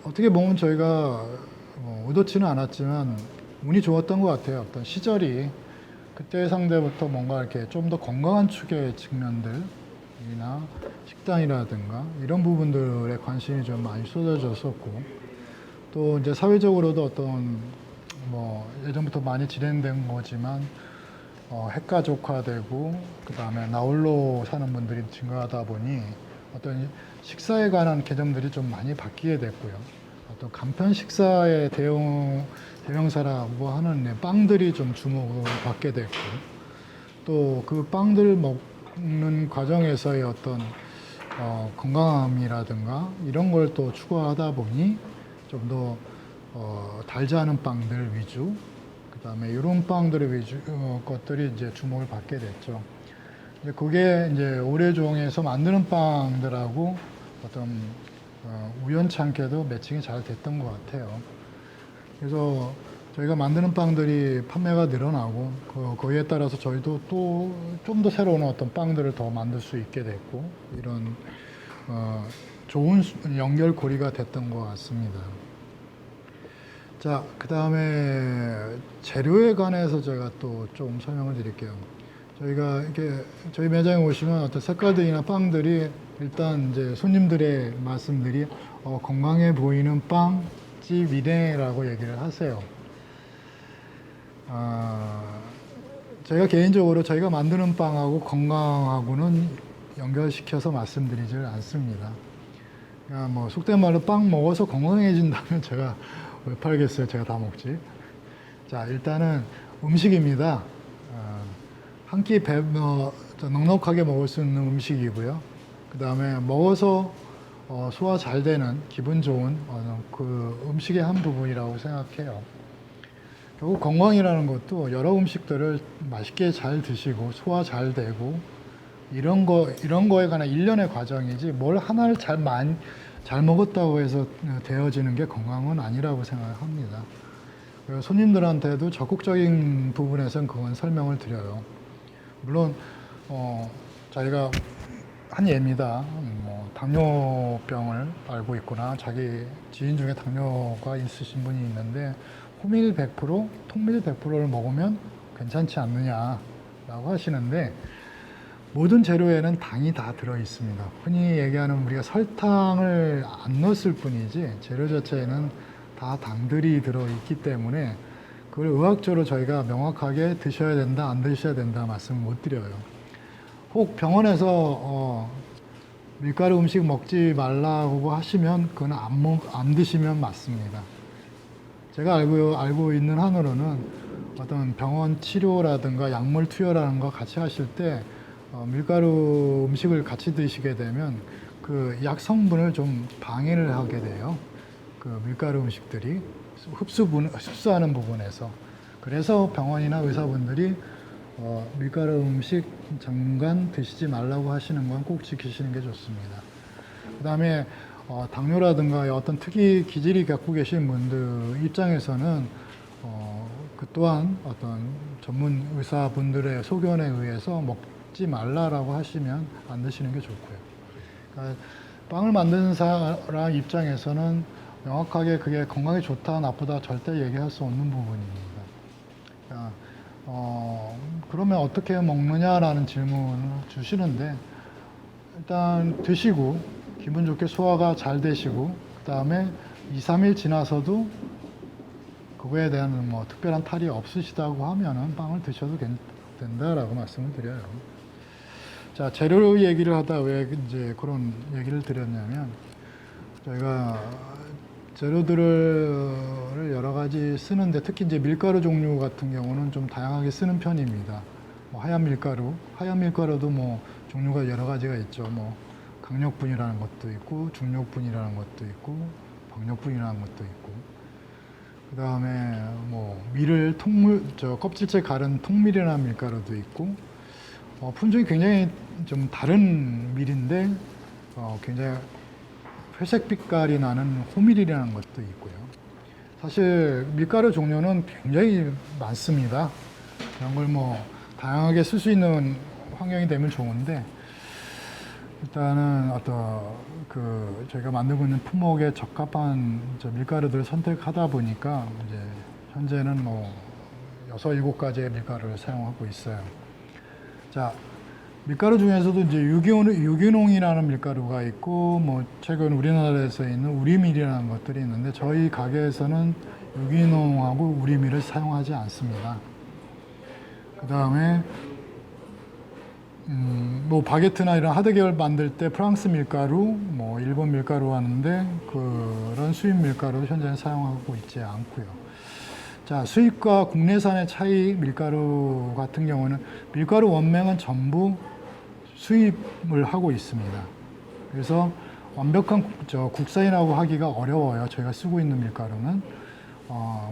S1: 어떻게 보면 저희가 의도치는 않았지만 운이 좋았던 것 같아요. 어떤 시절이 그때 상대부터 뭔가 이렇게 좀 더 건강한 축의 측면들이나 식단이라든가 이런 부분들에 관심이 좀 많이 쏟아졌었고 또 이제 사회적으로도 어떤 뭐 예전부터 많이 진행된 거지만 핵가족화되고 그 다음에 나홀로 사는 분들이 증가하다 보니 어떤 식사에 관한 개념들이 좀 많이 바뀌게 됐고요. 어떤 간편 식사의 대명사라고 하는 빵들이 좀 주목을 받게 됐고 또 그 빵들 먹는 과정에서의 어떤 건강함이라든가 이런 걸 또 추구하다 보니 좀 더 달지 않은 빵들 위주, 그 다음에 이런 빵들의 위주 것들이 이제 주목을 받게 됐죠. 이제 그게 이제 오래종에서 만드는 빵들하고 어떤 우연찮게도 매칭이 잘 됐던 것 같아요. 그래서 저희가 만드는 빵들이 판매가 늘어나고 거기에 따라서 저희도 또 좀 더 새로운 어떤 빵들을 더 만들 수 있게 됐고 이런 좋은 연결고리가 됐던 것 같습니다. 자, 그 다음에 재료에 관해서 제가 또 좀 설명을 드릴게요. 저희가 이렇게 저희 매장에 오시면 어떤 색깔들이나 빵들이 일단 이제 손님들의 말씀들이 건강해 보이는 빵집이네라고 얘기를 하세요. 저희가 개인적으로 저희가 만드는 빵하고 건강하고는 연결시켜서 말씀드리질 않습니다. 그러니까 뭐 속된 말로 빵 먹어서 건강해진다면 제가 왜 팔겠어요? 제가 다 먹지. 자, 일단은 음식입니다. 한 끼 넉넉하게 먹을 수 있는 음식이고요. 그 다음에 먹어서 소화 잘 되는 기분 좋은 그 음식의 한 부분이라고 생각해요. 결국 건강이라는 것도 여러 음식들을 맛있게 잘 드시고 소화 잘 되고 이런 거에 관한 일련의 과정이지 뭘 하나를 잘 먹었다고 해서 되어지는 게 건강은 아니라고 생각합니다. 그리고 손님들한테도 적극적인 부분에서는 그건 설명을 드려요. 물론 자기가 한 예입니다. 뭐 당뇨병을 앓고 있거나 자기 지인 중에 당뇨가 있으신 분이 있는데 호밀 100%, 통밀 100%를 먹으면 괜찮지 않느냐라고 하시는데 모든 재료에는 당이 다 들어 있습니다. 흔히 얘기하는 우리가 설탕을 안 넣었을 뿐이지 재료 자체에는 다 당들이 들어 있기 때문에 그걸 의학적으로 저희가 명확하게 드셔야 된다, 안 드셔야 된다 말씀을 못 드려요. 혹 병원에서 밀가루 음식 먹지 말라고 하시면 그건 안 드시면 맞습니다. 제가 알고 있는 한으로는 어떤 병원 치료라든가 약물 투여라는 거 같이 하실 때 밀가루 음식을 같이 드시게 되면 그 약 성분을 좀 방해를 하게 돼요. 그 밀가루 음식들이 흡수하는 부분에서. 그래서 병원이나 의사분들이 밀가루 음식 잠깐 드시지 말라고 하시는 건 꼭 지키시는 게 좋습니다. 그 다음에 당뇨라든가 어떤 특이 기질이 갖고 계신 분들 입장에서는 그 또한 어떤 전문 의사분들의 소견에 의해서 먹지 말라라고 하시면 안 드시는 게 좋고요. 그러니까 빵을 만드는 사람 입장에서는 명확하게 그게 건강에 좋다 나쁘다 절대 얘기할 수 없는 부분입니다. 그러니까 그러면 어떻게 먹느냐라는 질문을 주시는데 일단 드시고 기분 좋게 소화가 잘 되시고 그 다음에 2, 3일 지나서도 그거에 대한 뭐 특별한 탈이 없으시다고 하면은 빵을 드셔도 된다라고 말씀을 드려요. 자, 재료 얘기를 하다 왜 이제 그런 얘기를 드렸냐면 저희가 재료들을 여러 가지 쓰는데 특히 이제 밀가루 종류 같은 경우는 좀 다양하게 쓰는 편입니다. 뭐 하얀 밀가루도 뭐 종류가 여러 가지가 있죠. 뭐 강력분이라는 것도 있고 중력분이라는 것도 있고 박력분이라는 것도 있고 그 다음에 뭐 밀을 껍질째 가른 통밀이라는 밀가루도 있고 품종이 굉장히 좀 다른 밀인데 굉장히 회색 빛깔이 나는 호밀이라는 것도 있고요. 사실 밀가루 종류는 굉장히 많습니다. 그런 걸 뭐 다양하게 쓸 수 있는 환경이 되면 좋은데 일단은 저희가 만들고 있는 품목에 적합한 밀가루들을 선택하다 보니까 이제 현재는 뭐 6, 7가지의 밀가루를 사용하고 있어요. 자, 밀가루 중에서도 이제 유기농이라는 밀가루가 있고 뭐 최근 우리나라에서 있는 우리밀이라는 것들이 있는데 저희 가게에서는 유기농하고 우리밀을 사용하지 않습니다. 그 다음에 뭐 바게트나 이런 하드 계열 만들 때 프랑스 밀가루, 뭐 일본 밀가루 하는데 그런 수입 밀가루 현재는 사용하고 있지 않고요. 자, 수입과 국내산의 차이 밀가루 같은 경우는 밀가루 원명은 전부 수입을 하고 있습니다. 그래서 완벽한 국산이라고 하기가 어려워요. 저희가 쓰고 있는 밀가루는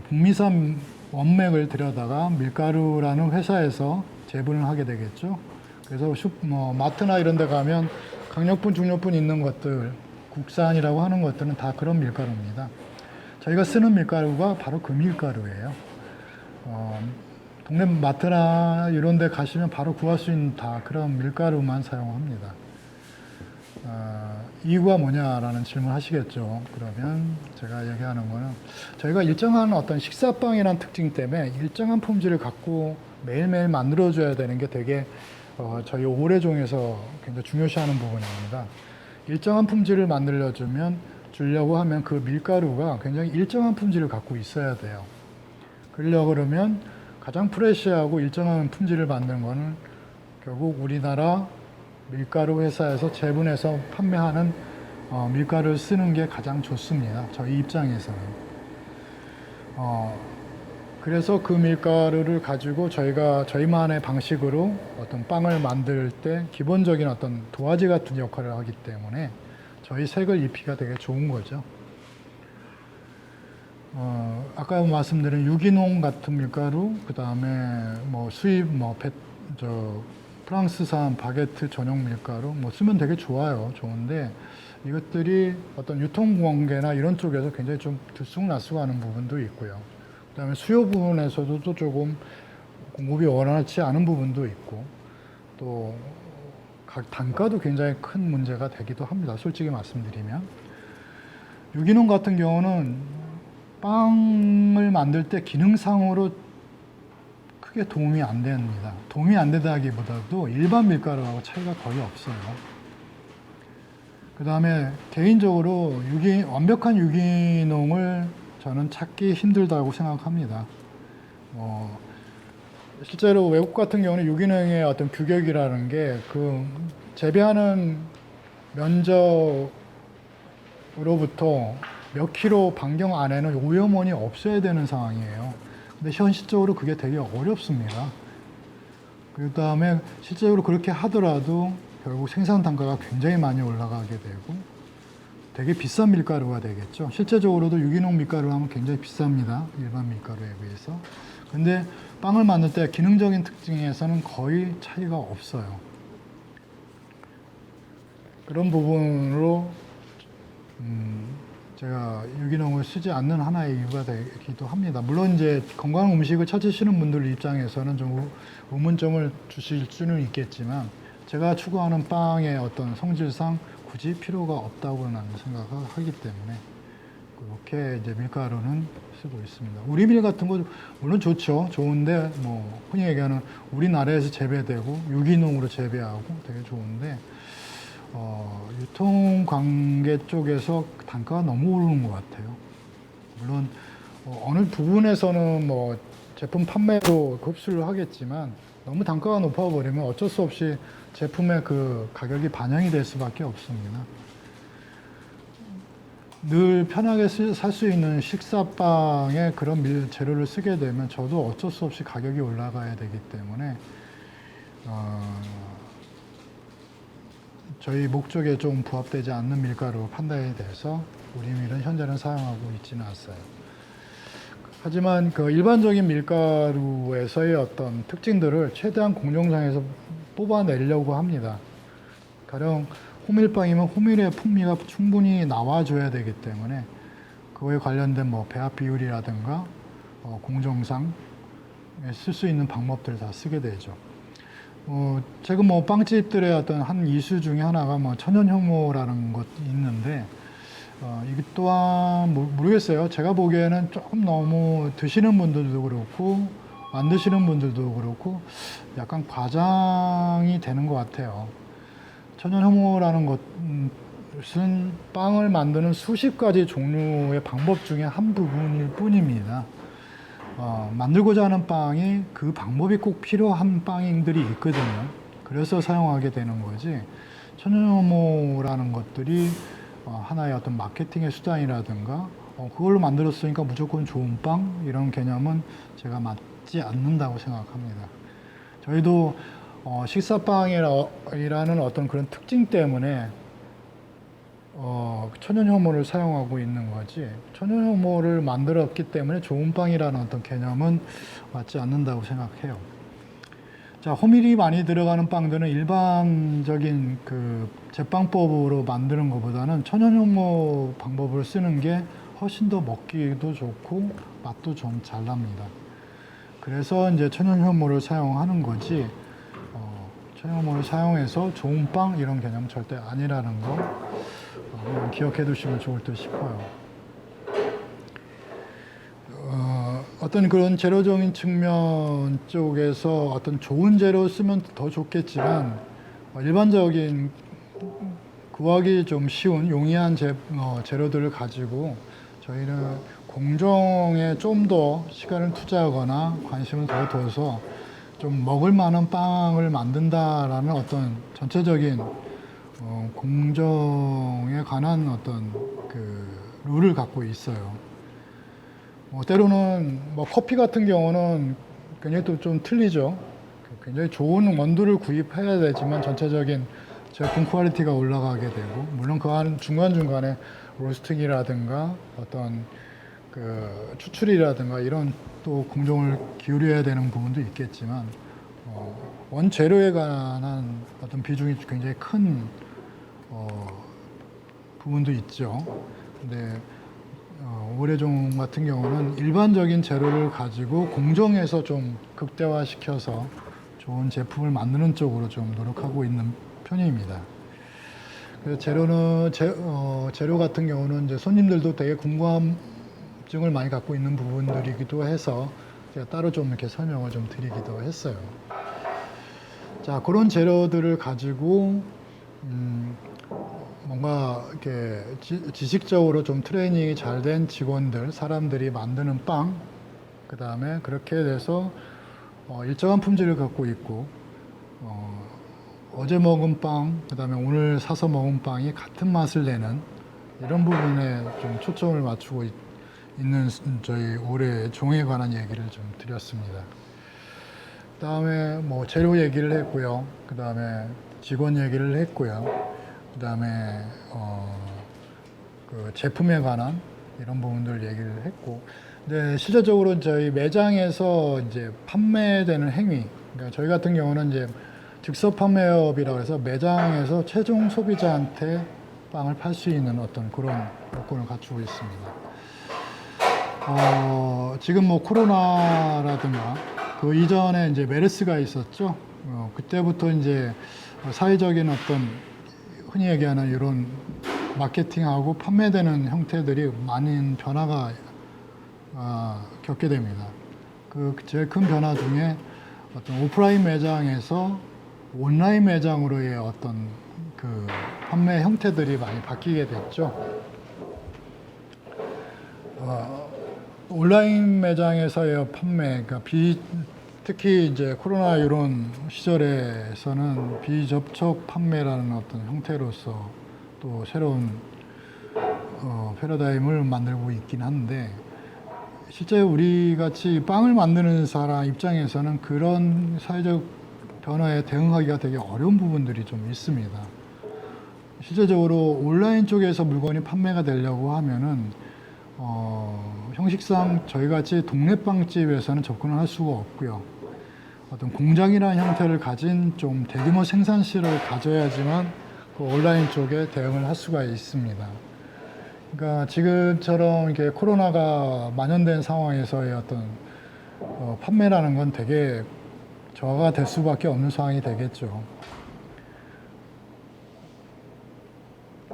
S1: 북미산 원맥을 들여다가 밀가루라는 회사에서 재분을 하게 되겠죠. 그래서 마트나 이런 데 가면 강력분, 중력분 있는 것들, 국산이라고 하는 것들은 다 그런 밀가루입니다. 저희가 쓰는 밀가루가 바로 그 밀가루예요. 동네 마트나 이런 데 가시면 바로 구할 수 있는 다 그런 밀가루만 사용합니다. 이유가 뭐냐라는 질문 하시겠죠. 그러면 제가 얘기하는 거는 저희가 일정한 어떤 식사빵이라는 특징 때문에 일정한 품질을 갖고 매일매일 만들어줘야 되는 게 되게 저희 오래종에서 굉장히 중요시하는 부분입니다. 일정한 품질을 주려고 하면 그 밀가루가 굉장히 일정한 품질을 갖고 있어야 돼요. 그러려고 그러면 가장 프레시하고 일정한 품질을 만드는 거는 결국 우리나라 밀가루 회사에서 재분해서 판매하는 밀가루를 쓰는 게 가장 좋습니다. 저희 입장에서는. 그래서 그 밀가루를 가지고 저희가 저희만의 방식으로 어떤 빵을 만들 때 기본적인 어떤 도화지 같은 역할을 하기 때문에 저희 색을 입히기가 되게 좋은 거죠. 아까 말씀드린 유기농 같은 밀가루, 그 다음에 뭐 수입, 프랑스산 바게트 전용 밀가루, 뭐 쓰면 되게 좋아요. 좋은데, 이것들이 어떤 유통관계나 이런 쪽에서 굉장히 좀 들쑥날쑥하는 부분도 있고요. 그 다음에 수요 부분에서도 또 조금 공급이 원활치 않은 부분도 있고, 또 각 단가도 굉장히 큰 문제가 되기도 합니다. 솔직히 말씀드리면. 유기농 같은 경우는 빵을 만들 때 기능상으로 크게 도움이 안 됩니다. 도움이 안 된다기보다도 일반 밀가루하고 차이가 거의 없어요. 그 다음에 개인적으로 완벽한 유기농을 저는 찾기 힘들다고 생각합니다. 실제로 외국 같은 경우는 유기농의 어떤 규격이라는 게 그 재배하는 면적으로부터 몇 킬로 반경 안에는 오염원이 없어야 되는 상황이에요. 근데 현실적으로 그게 되게 어렵습니다. 그 다음에 실제로 그렇게 하더라도 결국 생산 단가가 굉장히 많이 올라가게 되고 되게 비싼 밀가루가 되겠죠. 실제적으로도 유기농 밀가루 하면 굉장히 비쌉니다. 일반 밀가루에 비해서. 근데 빵을 만들 때 기능적인 특징에서는 거의 차이가 없어요. 그런 부분으로 제가 유기농을 쓰지 않는 하나의 이유가 되기도 합니다. 물론 이제 건강한 음식을 찾으시는 분들 입장에서는 좀 의문점을 주실 수는 있겠지만 제가 추구하는 빵의 어떤 성질상 굳이 필요가 없다고 나는 생각을 하기 때문에 그렇게 이제 밀가루는 쓰고 있습니다. 우리밀 같은 거 물론 좋죠. 좋은데 뭐 흔히 얘기하는 우리나라에서 재배되고 유기농으로 재배하고 되게 좋은데 유통 관계 쪽에서 단가가 너무 오르는 것 같아요. 물론 어느 부분에서는 뭐 제품 판매로 흡수를 하겠지만 너무 단가가 높아 버리면 어쩔 수 없이 제품의 그 가격이 반영이 될 수밖에 없습니다. 늘 편하게 살 수 있는 식사빵에 그런 재료를 쓰게 되면 저도 어쩔 수 없이 가격이 올라가야 되기 때문에 저희 목적에 좀 부합되지 않는 밀가루 판단에 대해서 우리밀은 현재는 사용하고 있지는 않아요. 하지만 그 일반적인 밀가루에서의 어떤 특징들을 최대한 공정상에서 뽑아내려고 합니다. 가령 호밀빵이면 호밀의 풍미가 충분히 나와줘야 되기 때문에 그거에 관련된 뭐 배합 비율이라든가 공정상 쓸 수 있는 방법들을 다 쓰게 되죠. 최근 뭐 빵집들의 어떤 한 이슈 중에 하나가 뭐 천연 효모라는 것이 있는데 이게 또한 모르겠어요. 제가 보기에는 조금 너무 드시는 분들도 그렇고 만드시는 분들도 그렇고 약간 과장이 되는 것 같아요. 천연 효모라는 것은 빵을 만드는 수십 가지 종류의 방법 중에 한 부분일 뿐입니다. 만들고자 하는 빵이 그 방법이 꼭 필요한 빵들이 있거든요. 그래서 사용하게 되는 거지. 천연효모라는 것들이 하나의 어떤 마케팅의 수단이라든가 그걸로 만들었으니까 무조건 좋은 빵 이런 개념은 제가 맞지 않는다고 생각합니다. 저희도 식사빵이라는 어떤 그런 특징 때문에 천연효모를 사용하고 있는 거지 천연효모를 만들었기 때문에 좋은 빵이라는 어떤 개념은 맞지 않는다고 생각해요. 자, 호밀이 많이 들어가는 빵들은 일반적인 그 제빵법으로 만드는 것보다는 천연효모 방법을 쓰는 게 훨씬 더 먹기도 좋고 맛도 좀 잘 납니다. 그래서 이제 천연효모를 사용하는 거지 천연효모를 사용해서 좋은 빵 이런 개념 절대 아니라는 거 기억해 두시면 좋을 듯 싶어요. 어떤 그런 재료적인 측면 쪽에서 어떤 좋은 재료 쓰면 더 좋겠지만 일반적인 구하기 좀 쉬운 용이한 재료들을 가지고 저희는 공정에 좀 더 시간을 투자하거나 관심을 더 둬서 좀 먹을 만한 빵을 만든다라는 어떤 전체적인 공정에 관한 어떤 그 룰을 갖고 있어요. 때로는 뭐 커피 같은 경우는 굉장히 또 좀 틀리죠. 굉장히 좋은 원두를 구입해야 되지만 전체적인 제품 퀄리티가 올라가게 되고 물론 그 안 중간중간에 로스팅이라든가 어떤 그 추출이라든가 이런 또 공정을 기울여야 되는 부분도 있겠지만 원재료에 관한 어떤 비중이 굉장히 큰 부분도 있죠. 근데 올해종 같은 경우는 일반적인 재료를 가지고 공정해서 좀 극대화시켜서 좋은 제품을 만드는 쪽으로 좀 노력하고 있는 편입니다. 그래서 재료 같은 경우는 이제 손님들도 되게 궁금증을 많이 갖고 있는 부분들이기도 해서 제가 따로 좀 이렇게 설명을 좀 드리기도 했어요. 자, 그런 재료들을 가지고 뭔가 이렇게 지식적으로 좀 트레이닝이 잘 된 직원들, 사람들이 만드는 빵, 그 다음에 그렇게 돼서 일정한 품질을 갖고 있고, 어제 먹은 빵, 그 다음에 오늘 사서 먹은 빵이 같은 맛을 내는 이런 부분에 좀 초점을 맞추고 있는 저희 올해 종에 관한 얘기를 좀 드렸습니다. 그 다음에 뭐 재료 얘기를 했고요. 그 다음에 직원 얘기를 했고요. 그 다음에 그 제품에 관한 이런 부분들 얘기를 했고, 근데 실질적으로 저희 매장에서 이제 판매되는 행위, 그러니까 저희 같은 경우는 이제 즉석 판매업이라고 해서 매장에서 최종 소비자한테 빵을 팔 수 있는 어떤 그런 요건을 갖추고 있습니다. 지금 뭐 코로나라든가 그 이전에 이제 메르스가 있었죠. 그때부터 이제 사회적인 어떤 흔히 얘기하는 이런 마케팅하고 판매되는 형태들이 많은 변화가 겪게 됩니다. 그 제일 큰 변화 중에 어떤 오프라인 매장에서 온라인 매장으로의 어떤 그 판매 형태들이 많이 바뀌게 됐죠. 온라인 매장에서의 판매, 그러니까 특히 이제 코로나 이런 시절에서는 비접촉 판매라는 어떤 형태로서 또 새로운 패러다임을 만들고 있긴 한데, 실제 우리 같이 빵을 만드는 사람 입장에서는 그런 사회적 변화에 대응하기가 되게 어려운 부분들이 좀 있습니다. 실제적으로 온라인 쪽에서 물건이 판매가 되려고 하면은 형식상 저희 같이 동네 빵집에서는 접근을 할 수가 없고요. 어떤 공장이라는 형태를 가진 좀 대규모 생산실을 가져야지만 그 온라인 쪽에 대응을 할 수가 있습니다. 그러니까 지금처럼 이렇게 코로나가 만연된 상황에서의 어떤 판매라는 건 되게 저하가 될 수밖에 없는 상황이 되겠죠.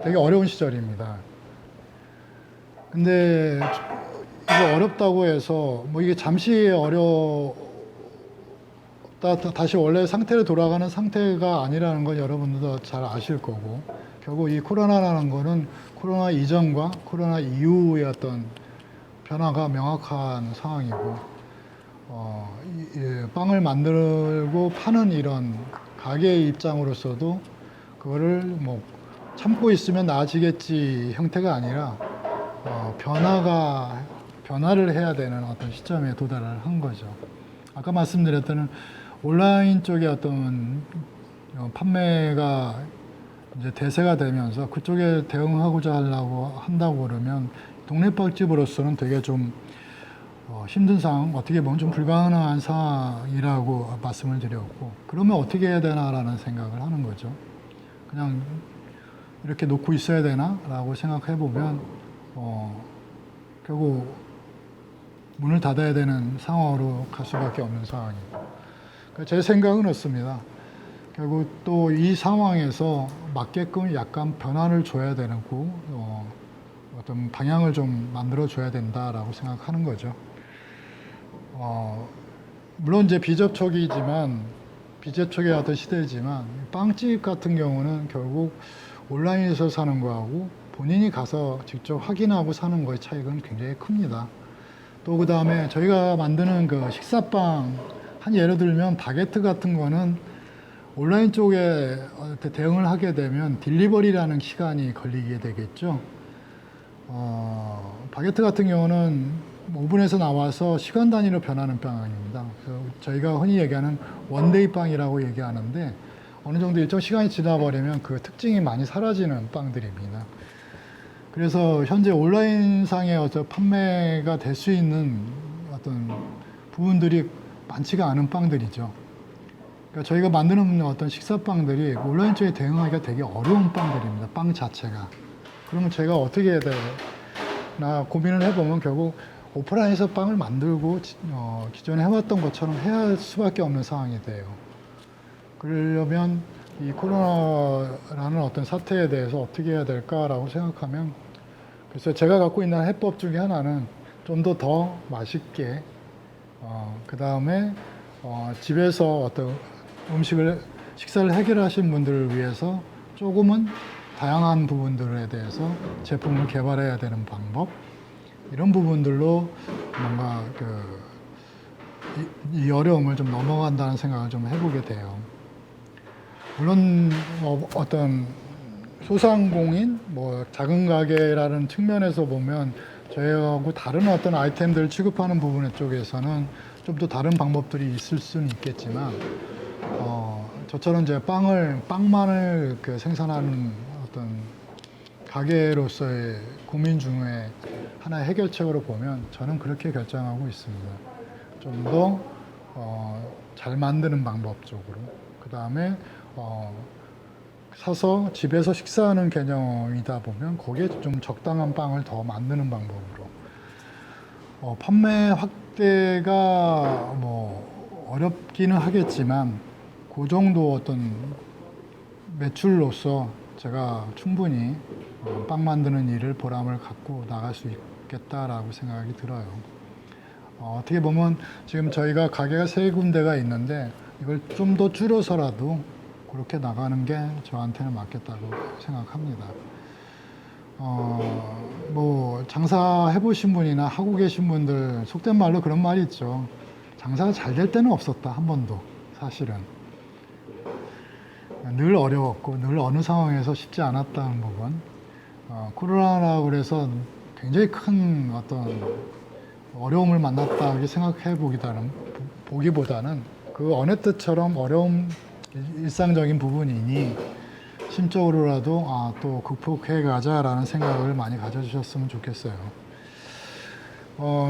S1: 되게 어려운 시절입니다. 근데 이거 어렵다고 해서 뭐 이게 잠시 다시 원래 상태로 돌아가는 상태가 아니라는 건 여러분들도 잘 아실 거고, 결국 이 코로나라는 거는 코로나 이전과 코로나 이후의 어떤 변화가 명확한 상황이고, 빵을 만들고 파는 이런 가게의 입장으로서도 그거를 뭐 참고 있으면 나아지겠지 형태가 아니라 변화를 해야 되는 어떤 시점에 도달을 한 거죠. 아까 말씀드렸던 온라인 쪽의 어떤 판매가 이제 대세가 되면서 그쪽에 대응하고자 한다고 그러면 동네 빵집으로서는 되게 좀 힘든 상황, 어떻게 보면 좀 불가능한 상황이라고 말씀을 드렸고, 그러면 어떻게 해야 되나라는 생각을 하는 거죠. 그냥 이렇게 놓고 있어야 되나라고 생각해 보면 결국 문을 닫아야 되는 상황으로 갈 수밖에 없는 상황이고, 제 생각은 그렇습니다. 결국 또 이 상황에서 맞게끔 약간 변화를 줘야 되고 어떤 방향을 좀 만들어 줘야 된다라고 생각하는 거죠. 물론 이제 비접촉의 어떤 시대지만 빵집 같은 경우는 결국 온라인에서 사는 거하고 본인이 가서 직접 확인하고 사는 거의 차이가 굉장히 큽니다. 또 그 다음에 저희가 만드는 그 식사빵, 한 예를 들면 바게트 같은 거는 온라인 쪽에 대응을 하게 되면 딜리버리라는 시간이 걸리게 되겠죠. 바게트 같은 경우는 오븐에서 나와서 시간 단위로 변하는 빵입니다. 저희가 흔히 얘기하는 원데이 빵이라고 얘기하는데, 어느 정도 일정 시간이 지나버리면 그 특징이 많이 사라지는 빵들입니다. 그래서 현재 온라인상에 어떤 판매가 될 수 있는 어떤 부분들이 많지가 않은 빵들이죠. 그러니까 저희가 만드는 어떤 식사빵들이 온라인 쪽에 대응하기가 되게 어려운 빵들입니다. 빵 자체가. 그러면 제가 어떻게 해야 되나 고민을 해보면 결국 오프라인에서 빵을 만들고 기존에 해왔던 것처럼 해야 할 수밖에 없는 상황이 돼요. 그러려면 이 코로나라는 어떤 사태에 대해서 어떻게 해야 될까라고 생각하면 그래서 제가 갖고 있는 해법 중에 하나는 좀 더 맛있게 그 다음에 집에서 어떤 식사를 해결하신 분들을 위해서 조금은 다양한 부분들에 대해서 제품을 개발해야 되는 방법 이런 부분들로 뭔가 이 어려움을 좀 넘어간다는 생각을 좀 해보게 돼요. 물론 어떤 소상공인, 작은 가게라는 측면에서 보면 저희하고 다른 어떤 아이템들을 취급하는 부분 쪽에서는 좀 더 다른 방법들이 있을 수는 있겠지만 저처럼 이제 빵만을 생산하는 어떤 가게로서의 고민 중에 하나의 해결책으로 보면 저는 그렇게 결정하고 있습니다. 좀 더 잘 만드는 방법 쪽으로 그 다음에 사서 집에서 식사하는 개념이다 보면 거기에 좀 적당한 빵을 더 만드는 방법으로 판매 확대가 어렵기는 하겠지만 그 정도 어떤 매출로서 제가 충분히 빵 만드는 일을 보람을 갖고 나갈 수 있겠다라고 생각이 들어요. 어떻게 보면 지금 저희가 가게가 3군데가 있는데 이걸 좀 더 줄여서라도 그렇게 나가는 게 저한테는 맞겠다고 생각합니다. 장사해 보신 분이나 하고 계신 분들 속된 말로 그런 말이 있죠. 장사가 잘 될 때는 없었다, 한 번도. 사실은 늘 어려웠고 늘 어느 상황에서 쉽지 않았다는 부분. 코로나라고 그래서 굉장히 큰 어떤 어려움을 만났다 이렇게 생각해 보기보다는 그 어느 때처럼 어려움 일상적인 부분이니 심적으로라도 또 극복해 가자라는 생각을 많이 가져주셨으면 좋겠어요.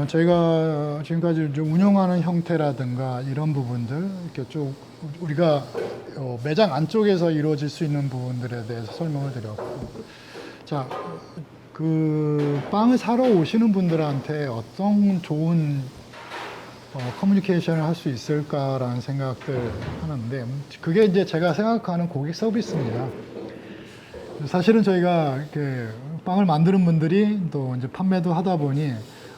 S1: 저희가 지금까지 좀 운영하는 형태라든가 이런 부분들 이렇게 쭉 우리가 매장 안쪽에서 이루어질 수 있는 부분들에 대해서 설명을 드렸고, 자, 그 빵을 사러 오시는 분들한테 어떤 좋은 커뮤니케이션을 할 수 있을까라는 생각들 하는데, 그게 이제 제가 생각하는 고객 서비스입니다. 사실은 저희가 이렇게 빵을 만드는 분들이 또 이제 판매도 하다 보니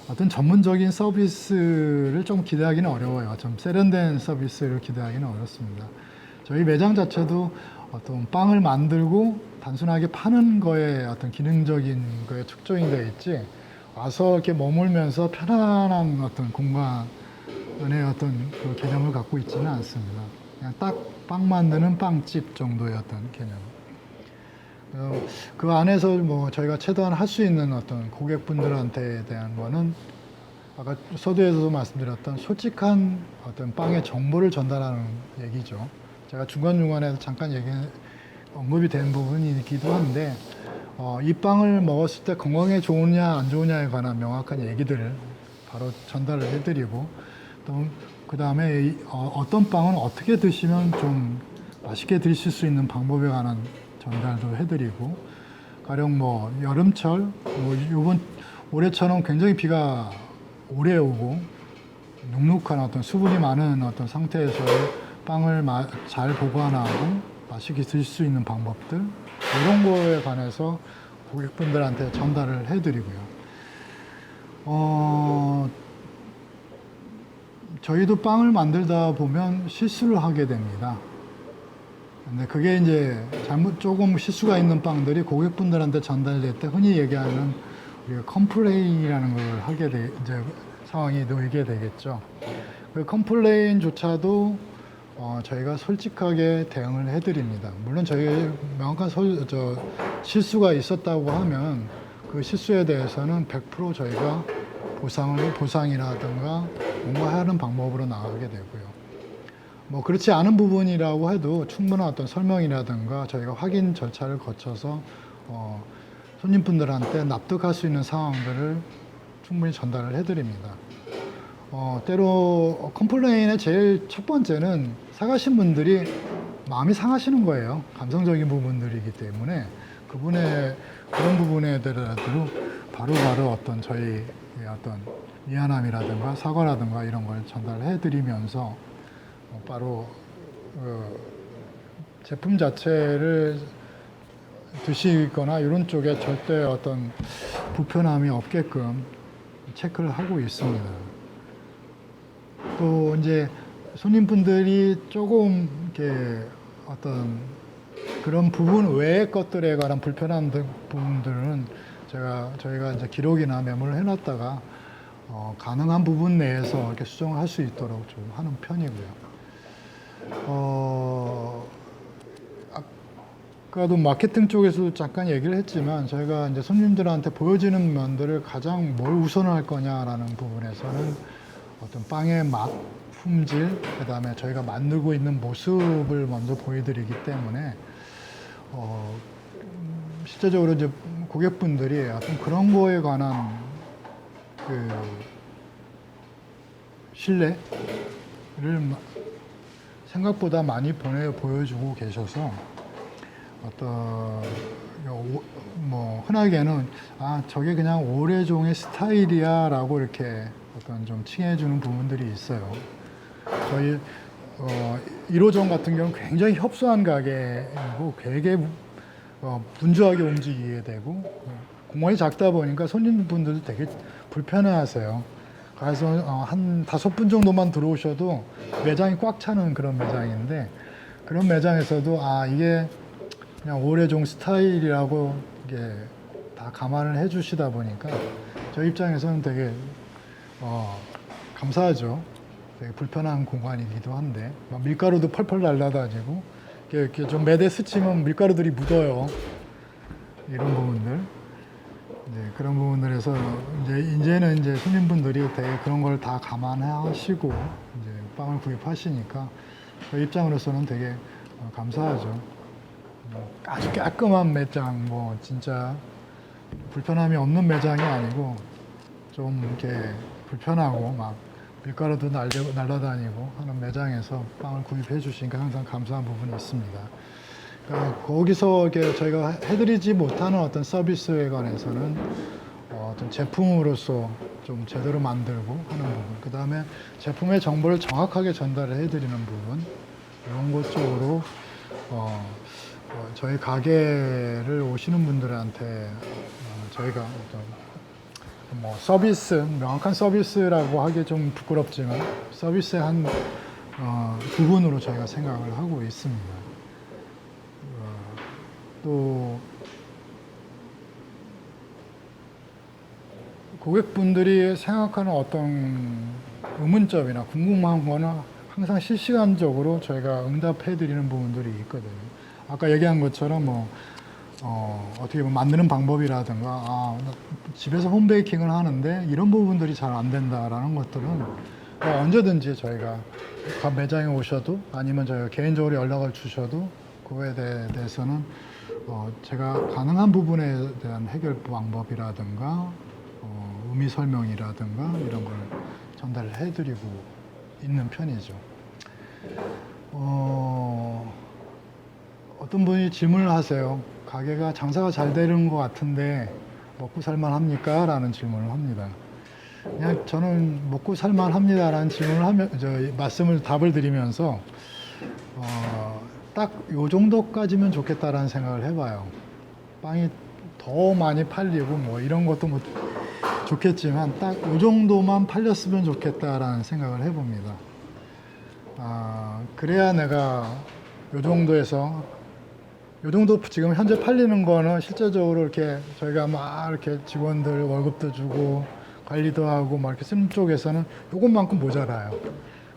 S1: 어떤 전문적인 서비스를 좀 기대하기는 어려워요. 좀 세련된 서비스를 기대하기는 어렵습니다. 저희 매장 자체도 어떤 빵을 만들고 단순하게 파는 거에 어떤 기능적인 거에 축적이 되어 있지, 와서 이렇게 머물면서 편안한 어떤 공간의 어떤 그 개념을 갖고 있지는 않습니다. 그냥 딱 빵 만드는 빵집 정도의 어떤 개념. 그 안에서 저희가 최대한 할 수 있는 어떤 고객분들한테 대한 거는 아까 서두에서도 말씀드렸던 솔직한 어떤 빵의 정보를 전달하는 얘기죠. 제가 중간중간에 잠깐 언급이 된 부분이기도 한데, 이 빵을 먹었을 때 건강에 좋으냐 안 좋으냐에 관한 명확한 얘기들을 바로 전달을 해드리고, 또 그 다음에 어떤 빵은 어떻게 드시면 좀 맛있게 드실 수 있는 방법에 관한 전달도 해드리고, 가령 여름철, 올해처럼 굉장히 비가 오래 오고 눅눅한 어떤 수분이 많은 어떤 상태에서 빵을 잘 보관하고 맛있게 드실 수 있는 방법들, 이런 거에 관해서 고객분들한테 전달을 해드리고요. 저희도 빵을 만들다 보면 실수를 하게 됩니다. 근데 그게 이제 조금 실수가 있는 빵들이 고객분들한테 전달될 때 흔히 얘기하는 우리가 컴플레인이라는 걸 이제 상황이 놓이게 되겠죠. 그 컴플레인조차도 저희가 솔직하게 대응을 해드립니다. 물론 저희 명확한 실수가 있었다고 하면 그 실수에 대해서는 100% 저희가 보상이라든가 뭔가 하는 방법으로 나가게 되고요. 그렇지 않은 부분이라고 해도 충분한 어떤 설명이라든가 저희가 확인 절차를 거쳐서 손님분들한테 납득할 수 있는 상황들을 충분히 전달을 해드립니다. 때로 컴플레인의 제일 첫 번째는 사가신 분들이 마음이 상하시는 거예요. 감성적인 부분들이기 때문에 그분의 그런 부분에 대해서도 바로바로 어떤 저희 어떤 미안함이라든가 사과라든가 이런 걸 전달해 드리면서 바로 제품 자체를 드시거나 이런 쪽에 절대 어떤 불편함이 없게끔 체크를 하고 있습니다. 또 이제 손님분들이 조금 이렇게 어떤 그런 부분 외의 것들에 관한 불편한 부분들은 저희가 이제 기록이나 메모를 해놨다가 가능한 부분 내에서 이렇게 수정할 수 있도록 좀 하는 편이고요. 아까도 마케팅 쪽에서도 잠깐 얘기를 했지만 저희가 이제 손님들한테 보여지는 면들을 가장 뭘 우선할 거냐라는 부분에서는 어떤 빵의 맛, 품질, 그 다음에 저희가 만들고 있는 모습을 먼저 보여드리기 때문에 실제적으로 이제 고객분들이 어떤 그런 거에 관한 그 신뢰를 생각보다 많이 보여주고 계셔서 어떤 뭐 흔하게는 저게 그냥 오래종의 스타일이야라고 이렇게 어떤 좀 칭해주는 부분들이 있어요. 저희 1호점 같은 경우는 굉장히 협소한 가게이고 되게 분주하게 움직이게 되고 공간이 작다 보니까 손님분들도 되게 불편해하세요. 그래서 한 5분 정도만 들어오셔도 매장이 꽉 차는 그런 매장인데 그런 매장에서도 이게 그냥 오래종 스타일이라고 이게 다 감안을 해주시다 보니까 저희 입장에서는 되게 감사하죠. 되게 불편한 공간이기도 한데 밀가루도 펄펄 날라다니고 이렇게 좀 매대 스치면 밀가루들이 묻어요. 이런 부분들. 그런 부분들에서 이제는 이제 손님분들이 되게 그런 걸 다 감안하시고 이제 빵을 구입하시니까 저희 입장으로서는 되게 감사하죠. 아주 깔끔한 매장, 뭐 진짜 불편함이 없는 매장이 아니고 좀 이렇게 불편하고 막 밀가루도 날라다니고 하는 매장에서 빵을 구입해 주시니까 항상 감사한 부분이 있습니다. 그러니까 거기서 이렇게 저희가 해드리지 못하는 어떤 서비스에 관해서는 어떤 제품으로서 좀 제대로 만들고 하는 부분, 그 다음에 제품의 정보를 정확하게 전달을 해드리는 부분, 이런 것 쪽으로 저희 가게를 오시는 분들한테 저희가 어떤 뭐 서비스, 명확한 서비스라고 하기 좀 부끄럽지만 서비스의 한 부분으로 저희가 생각을 하고 있습니다. 또 고객분들이 생각하는 어떤 의문점이나 궁금한 거는 항상 실시간적으로 저희가 응답해 드리는 부분들이 있거든요. 아까 얘기한 것처럼 어떻게 보면 만드는 방법이라든가 집에서 홈베이킹을 하는데 이런 부분들이 잘 안 된다라는 것들은 언제든지 저희가 매장에 오셔도 아니면 저희가 개인적으로 연락을 주셔도 그거에 대해서는 제가 가능한 부분에 대한 해결 방법이라든가 의미 설명이라든가 이런 걸 전달을 해드리고 있는 편이죠. 어떤 분이 질문을 하세요. 가게가 장사가 잘 되는 것 같은데 먹고 살만 합니까? 라는 질문을 합니다. 그냥 저는 먹고 살만 합니다라는 질문을 하면, 답을 드리면서 딱 요 정도까지면 좋겠다라는 생각을 해봐요. 빵이 더 많이 팔리고 뭐 이런 것도 뭐 좋겠지만 딱 요 정도만 팔렸으면 좋겠다라는 생각을 해봅니다. 그래야 내가 요 정도에서 요 정도 지금 현재 팔리는 거는 실제적으로 이렇게 저희가 막 이렇게 직원들 월급도 주고 관리도 하고 막 이렇게 쓰는 쪽에서는 요것만큼 모자라요.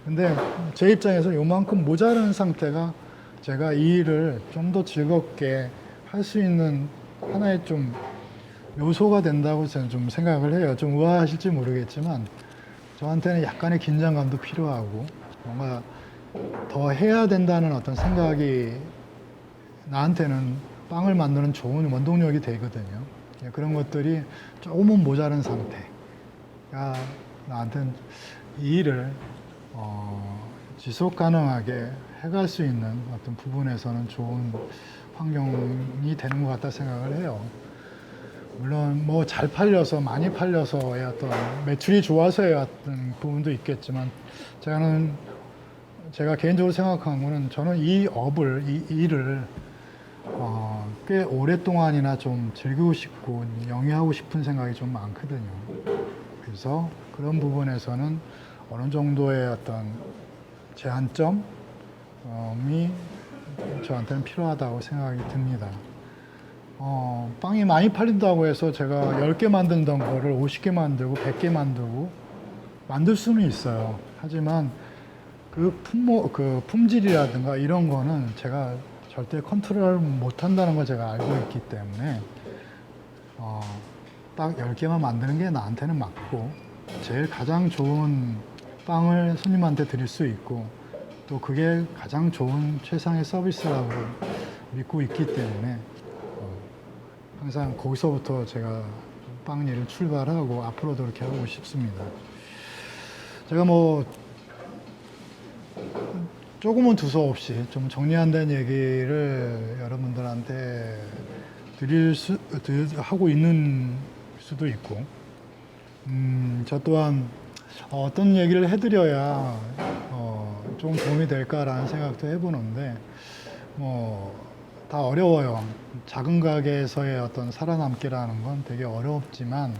S1: 근데 제 입장에서 요만큼 모자란 상태가 제가 이 일을 좀 더 즐겁게 할 수 있는 하나의 좀 요소가 된다고 저는 좀 생각을 해요. 좀 우아하실지 모르겠지만 저한테는 약간의 긴장감도 필요하고 뭔가 더 해야 된다는 어떤 생각이 나한테는 빵을 만드는 좋은 원동력이 되거든요. 그런 것들이 조금은 모자란 상태가 나한테는 이 일을 지속 가능하게 해갈 수 있는 어떤 부분에서는 좋은 환경이 되는 것 같다 생각을 해요. 물론 뭐 잘 팔려서 많이 팔려서의 어떤 매출이 좋아서의 어떤 부분도 있겠지만 제가 개인적으로 생각한 거는 저는 이 업을 이 일을 꽤 오랫동안이나 좀 즐기고 싶고 영위하고 싶은 생각이 좀 많거든요. 그래서 그런 부분에서는 어느 정도의 어떤 제한점이 저한테는 필요하다고 생각이 듭니다. 빵이 많이 팔린다고 해서 제가 10개 만든던 거를 50개 만들고 100개 만들고 만들 수는 있어요. 하지만 그 품질이라든가 이런 거는 제가 절대 컨트롤 못 한다는 걸 제가 알고 있기 때문에 딱 10개만 만드는 게 나한테는 맞고 제일 가장 좋은 빵을 손님한테 드릴 수 있고 또 그게 가장 좋은 최상의 서비스라고 믿고 있기 때문에 항상 거기서부터 제가 빵 일을 출발하고 앞으로도 그렇게 하고 싶습니다. 제가 뭐 조금은 두서없이 좀 정리 안 된 얘기를 여러분들한테 하고 있는 수도 있고, 저 또한 어떤 얘기를 해드려야 좀 도움이 될까라는 생각도 해보는데, 다 어려워요. 작은 가게에서의 어떤 살아남기라는 건 되게 어렵지만,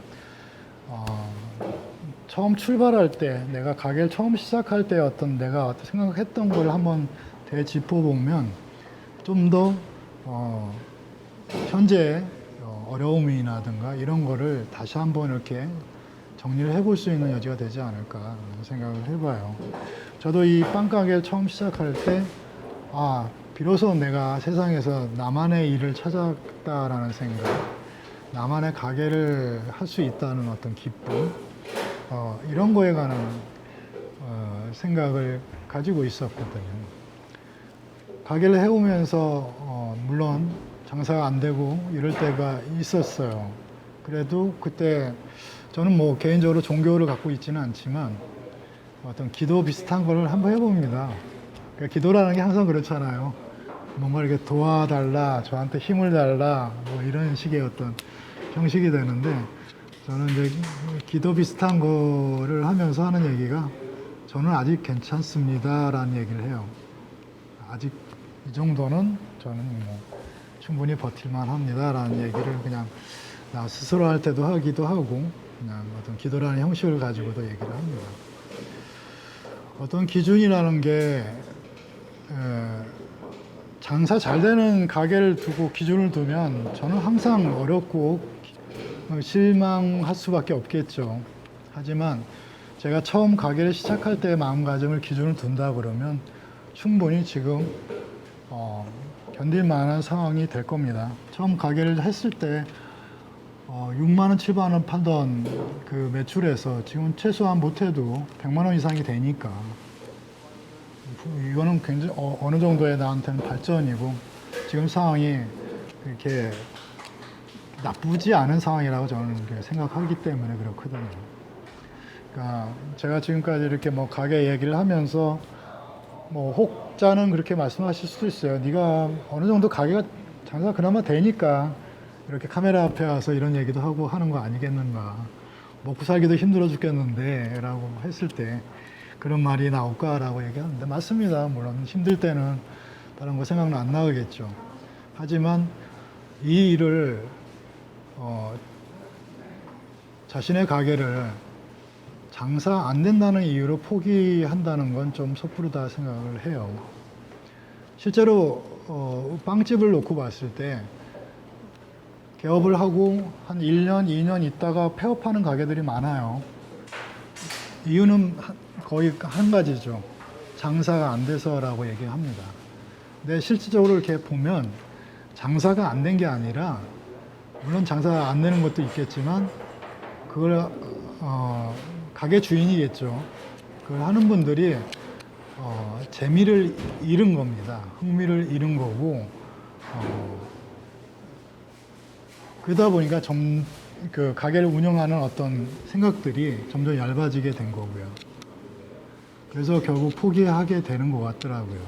S1: 처음 출발할 때, 내가 가게를 처음 시작할 때 어떤 내가 생각했던 걸 한번 되짚어보면 좀 더, 현재 어려움이라든가 이런 거를 다시 한번 이렇게 정리를 해볼 수 있는 여지가 되지 않을까 생각을 해봐요. 저도 이 빵가게를 처음 시작할 때, 비로소 내가 세상에서 나만의 일을 찾았다라는 생각, 나만의 가게를 할 수 있다는 어떤 기쁨, 이런 거에 관한 생각을 가지고 있었거든요. 가게를 해오면서 물론 장사가 안 되고 이럴 때가 있었어요. 그래도 그때 저는 뭐 개인적으로 종교를 갖고 있지는 않지만 어떤 기도 비슷한 걸 한번 해봅니다. 그러니까 기도라는 게 항상 그렇잖아요. 뭔가 이렇게 도와달라, 저한테 힘을 달라, 뭐 이런 식의 어떤 형식이 되는데 저는 이제 기도 비슷한 거를 하면서 하는 얘기가 저는 아직 괜찮습니다 라는 얘기를 해요. 아직 이 정도는 저는 뭐 충분히 버틸만 합니다 라는 얘기를 그냥 나 스스로 할 때도 하기도 하고 그냥 어떤 기도라는 형식을 가지고도 얘기를 합니다. 어떤 기준이라는 게 장사 잘 되는 가게를 두고 기준을 두면 저는 항상 어렵고 실망할 수밖에 없겠죠. 하지만 제가 처음 가게를 시작할 때 마음가짐을 기준을 둔다 그러면 충분히 지금 견딜 만한 상황이 될 겁니다. 처음 가게를 했을 때 6만 원, 7만 원 팔던 그 매출에서 지금 최소한 못해도 100만 원 이상이 되니까 이거는 굉장히 어느 정도의 나한테는 발전이고 지금 상황이 이렇게 나쁘지 않은 상황이라고 저는 생각하기 때문에 그렇거든요. 그러니까 제가 지금까지 이렇게 뭐 가게 얘기를 하면서 뭐 혹자는 그렇게 말씀하실 수도 있어요. 네가 어느 정도 가게가 장사가 그나마 되니까 이렇게 카메라 앞에 와서 이런 얘기도 하고 하는 거 아니겠는가. 먹고 살기도 힘들어 죽겠는데 라고 했을 때 그런 말이 나올까라고 얘기하는데 맞습니다. 물론 힘들 때는 다른 거 생각은 안 나겠죠. 하지만 이 일을 자신의 가게를 장사 안 된다는 이유로 포기한다는 건 좀 섣부르다 생각을 해요. 실제로 빵집을 놓고 봤을 때 개업을 하고 한 1년, 2년 있다가 폐업하는 가게들이 많아요. 이유는 거의 한 가지죠. 장사가 안 돼서라고 얘기합니다. 근데 실질적으로 이렇게 보면 장사가 안 된 게 아니라 물론 장사가 안 되는 것도 있겠지만 그걸 가게 주인이겠죠. 그걸 하는 분들이 재미를 잃은 겁니다. 흥미를 잃은 거고 그러다 보니까 그 가게를 운영하는 어떤 생각들이 점점 얇아지게 된 거고요. 그래서 결국 포기하게 되는 것 같더라고요.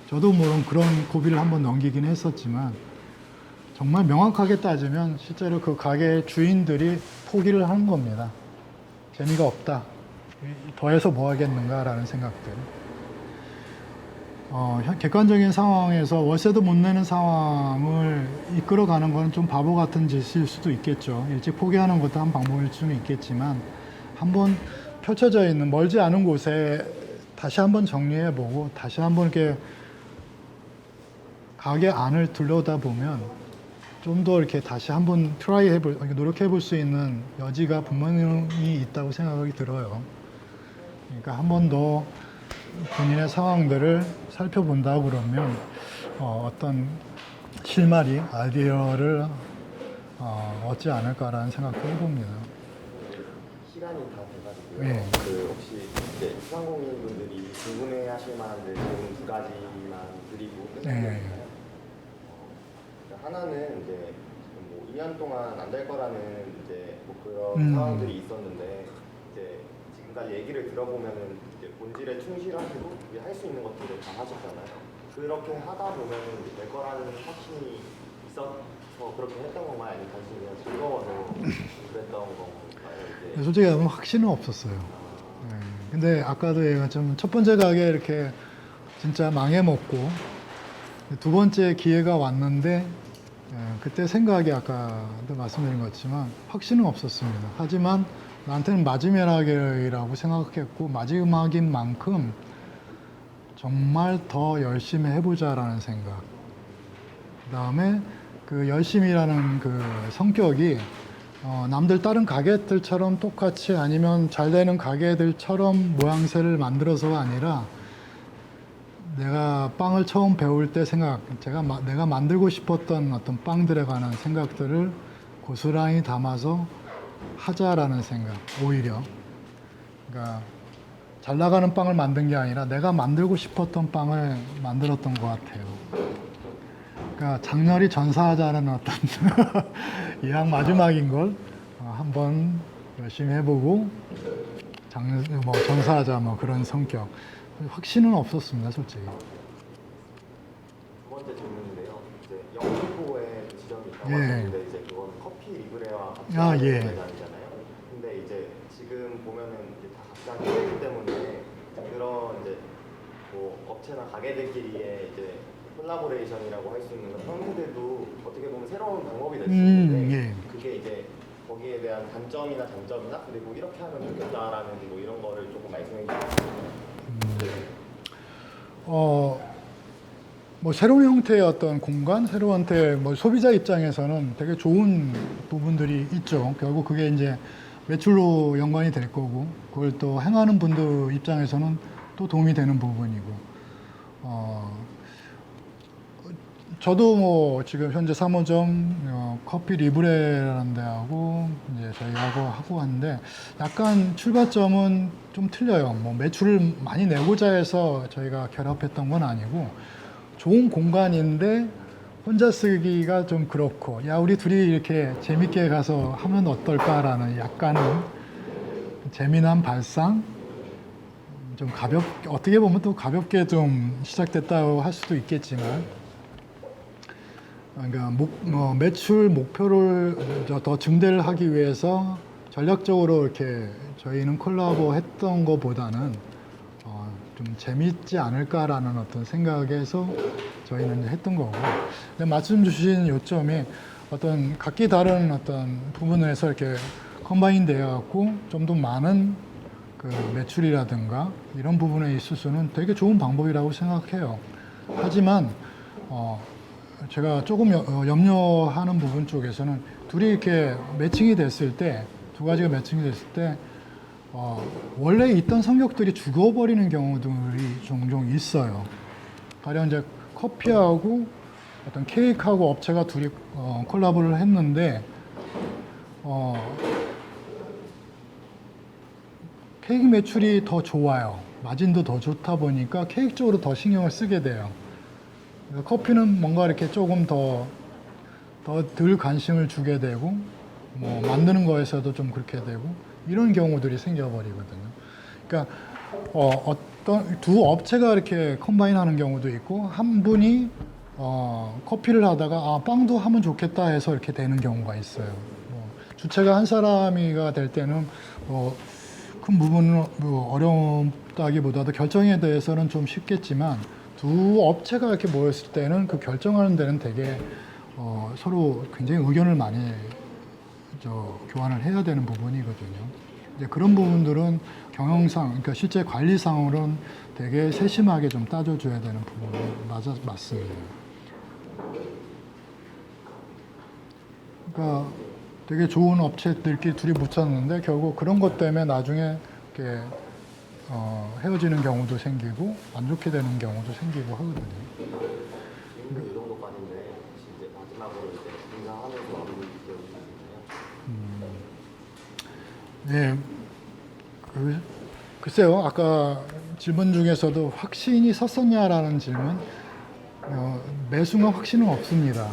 S1: 저도 물론 그런 고비를 한번 넘기긴 했었지만 정말 명확하게 따지면 실제로 그 가게 주인들이 포기를 하는 겁니다. 재미가 없다. 더해서 뭐 하겠는가라는 생각들. 객관적인 상황에서 월세도 못 내는 상황을 이끌어가는 건 좀 바보 같은 짓일 수도 있겠죠. 일찍 포기하는 것도 한 방법일 수는 있겠지만 한번 펼쳐져 있는 멀지 않은 곳에 다시 한번 정리해보고 다시 한번 이렇게 가게 안을 들여다보면 좀 더 이렇게 다시 한번 노력해볼 수 있는 여지가 분명히 있다고 생각이 들어요. 그러니까 한 번 더 본인의 상황들을 살펴본다 그러면 어떤 실마리, 아이디어를 얻지 않을까라는 생각도 해봅니다.
S2: 시간이 다 돼가지고요.
S1: 예.
S2: 그 혹시 이제 소상공인분들이 궁금해하실 만한 질문 두 가지만 드리고 끝낼게요.
S1: 예.
S2: 하나는 이제 지금 뭐 2년 동안 안 될 거라는 이제 뭐 그런 상황들이 있었는데 이제 지금까지 얘기를 들어보면은 이제 본질에 충실하시고 할 수 있는 것들을 다 하셨잖아요. 그렇게 하다 보면은 이제 될 거라는 확신이 있어서 그렇게 했던 건가요? 아니면 단순히 그냥 즐거워서 그랬던 건가요? 이제
S1: 솔직히 말하면 확신은 없었어요. 네. 근데 아까도 얘기했지만 첫 번째 가게 이렇게 진짜 망해먹고 두 번째 기회가 왔는데 그때 생각이 아까도 말씀드린 것처럼 확신은 없었습니다. 하지만 나한테는 마지막이라고 생각했고 마지막인 만큼 정말 더 열심히 해보자라는 생각. 그 다음에 그 열심이라는 그 성격이 남들 다른 가게들처럼 똑같이 아니면 잘 되는 가게들처럼 모양새를 만들어서가 아니라 내가 빵을 처음 배울 때 내가 만들고 싶었던 어떤 빵들에 관한 생각들을 고스란히 담아서 하자라는 생각, 오히려. 그러니까 잘 나가는 빵을 만든 게 아니라 내가 만들고 싶었던 빵을 만들었던 것 같아요. 그러니까 장렬히 전사하자는 어떤 이왕 마지막인 걸 한번 열심히 해보고 전사하자 그런 성격. 확신은 없었습니다, 솔직히.
S2: 두 번째 질문인데요. 이제 영등포에 지점이 있다고
S1: 예.
S2: 하셨는데 이제 그건 커피 리브레와 같이
S1: 아,
S2: 하는
S1: 예.
S2: 매장이잖아요. 근데 이제 지금 보면은 이제 다 각자 힘들기 때문에 그런 이제 뭐 업체나 가게들끼리의 이제 콜라보레이션이라고 할 수 있는 형태들도 어떻게 보면 새로운 방법이 될 수 있는데
S1: 예.
S2: 그게 이제 거기에 대한 단점이나 장점이나 그리고 이렇게 하면 좋겠다라는 뭐 이런 거를 조금 말씀해 주시면.
S1: 새로운 형태의 어떤 공간, 새로운 형태의 소비자 입장에서는 되게 좋은 부분들이 있죠. 결국 그게 이제 매출로 연관이 될 거고, 그걸 또 행하는 분들 입장에서는 또 도움이 되는 부분이고, 저도 지금 현재 3호점 커피 리브레라는 데하고 이제 저희하고 하고 하는데 약간 출발점은 좀 틀려요. 매출을 많이 내고자 해서 저희가 결합했던 건 아니고 좋은 공간인데 혼자 쓰기가 좀 그렇고 우리 둘이 이렇게 재밌게 가서 하면 어떨까라는 약간은 재미난 발상, 좀 어떻게 보면 또 가볍게 좀 시작됐다고 할 수도 있겠지만, 그러니까 매출 목표를 더 증대를 하기 위해서 전략적으로 이렇게 저희는 콜라보 했던 것보다는 좀 재밌지 않을까라는 어떤 생각에서 저희는 이제 했던 거고. 근데 말씀 주신 요점이 어떤 각기 다른 어떤 부분에서 이렇게 컴바인 되어 갖고 좀 더 많은 그 매출이라든가 이런 부분에 있어서는 되게 좋은 방법이라고 생각해요. 하지만 제가 조금 염려하는 부분 쪽에서는 둘이 이렇게 매칭이 됐을 때, 두 가지가 매칭이 됐을 때 원래 있던 성격들이 죽어버리는 경우들이 종종 있어요. 가령 이제 커피하고 어떤 케이크하고 업체가 둘이 콜라보를 했는데 케이크 매출이 더 좋아요. 마진도 더 좋다 보니까 케이크 쪽으로 더 신경을 쓰게 돼요. 커피는 뭔가 이렇게 조금 더 더 덜 관심을 주게 되고 뭐 만드는 거에서도 좀 그렇게 되고 이런 경우들이 생겨버리거든요. 그러니까 어떤 두 업체가 이렇게 컴바인하는 경우도 있고 한 분이 커피를 하다가 빵도 하면 좋겠다 해서 이렇게 되는 경우가 있어요. 주체가 한 사람이가 될 때는 큰 부분은 어렵다기보다도 결정에 대해서는 좀 쉽겠지만 두 업체가 이렇게 모였을 때는 그 결정하는 데는 되게 서로 굉장히 의견을 많이 교환을 해야 되는 부분이거든요. 이제 그런 부분들은 경영상, 그러니까 실제 관리상으로는 되게 세심하게 좀 따져줘야 되는 부분이 맞습니다. 그러니까 되게 좋은 업체들끼리 둘이 붙였는데 결국 그런 것 때문에 나중에 이렇게 헤어지는 경우도 생기고 안 좋게 되는 경우도 생기고 하거든요.
S2: 지금도 이 정도까지인데 이제 마지막으로 이제 인사하면서 마무리 지어주시나요?
S1: 네, 글쎄요. 아까 질문 중에서도 확신이 섰었냐라는 질문. 매 순간 확신은 없습니다.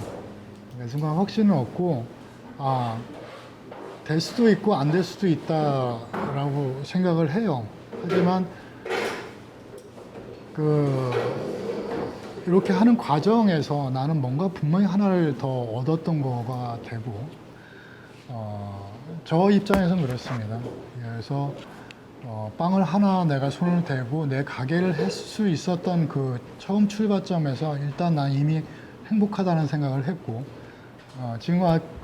S1: 매 순간 확신은 없고, 될 수도 있고 안 될 수도 있다라고 생각을 해요. 하지만 이렇게 하는 과정에서 나는 뭔가 분명히 하나를 더 얻었던 거가 되고, 저 입장에서는 그렇습니다. 그래서 빵을 하나 내가 손을 대고 내 가게를 할 수 있었던 그 처음 출발점에서 일단 난 이미 행복하다는 생각을 했고, 지금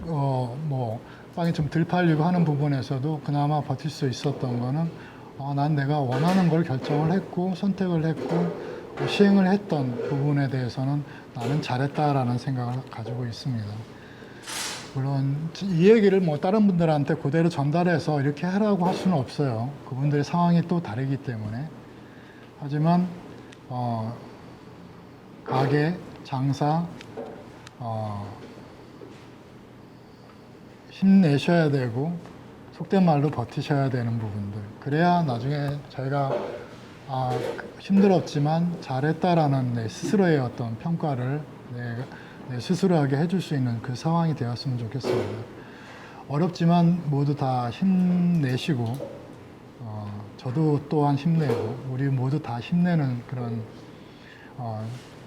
S1: 뭐 빵이 좀 덜 팔리고 하는 부분에서도 그나마 버틸 수 있었던 거는 난 내가 원하는 걸 결정을 했고 선택을 했고 시행을 했던 부분에 대해서는 나는 잘했다라는 생각을 가지고 있습니다. 물론 이 얘기를 뭐 다른 분들한테 그대로 전달해서 이렇게 하라고 할 수는 없어요. 그분들의 상황이 또 다르기 때문에. 하지만 가게, 장사, 힘내셔야 되고 속된 말로 버티셔야 되는 부분들. 그래야 나중에 저희가 힘들었지만 잘했다라는 내 스스로의 어떤 평가를 내 스스로에게 해줄 수 있는 그 상황이 되었으면 좋겠습니다. 어렵지만 모두 다 힘내시고 저도 또한 힘내고 우리 모두 다 힘내는 그런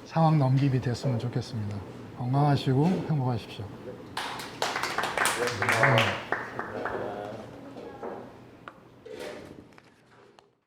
S1: 상황 넘김이 됐으면 좋겠습니다. 건강하시고 행복하십시오.
S2: 네.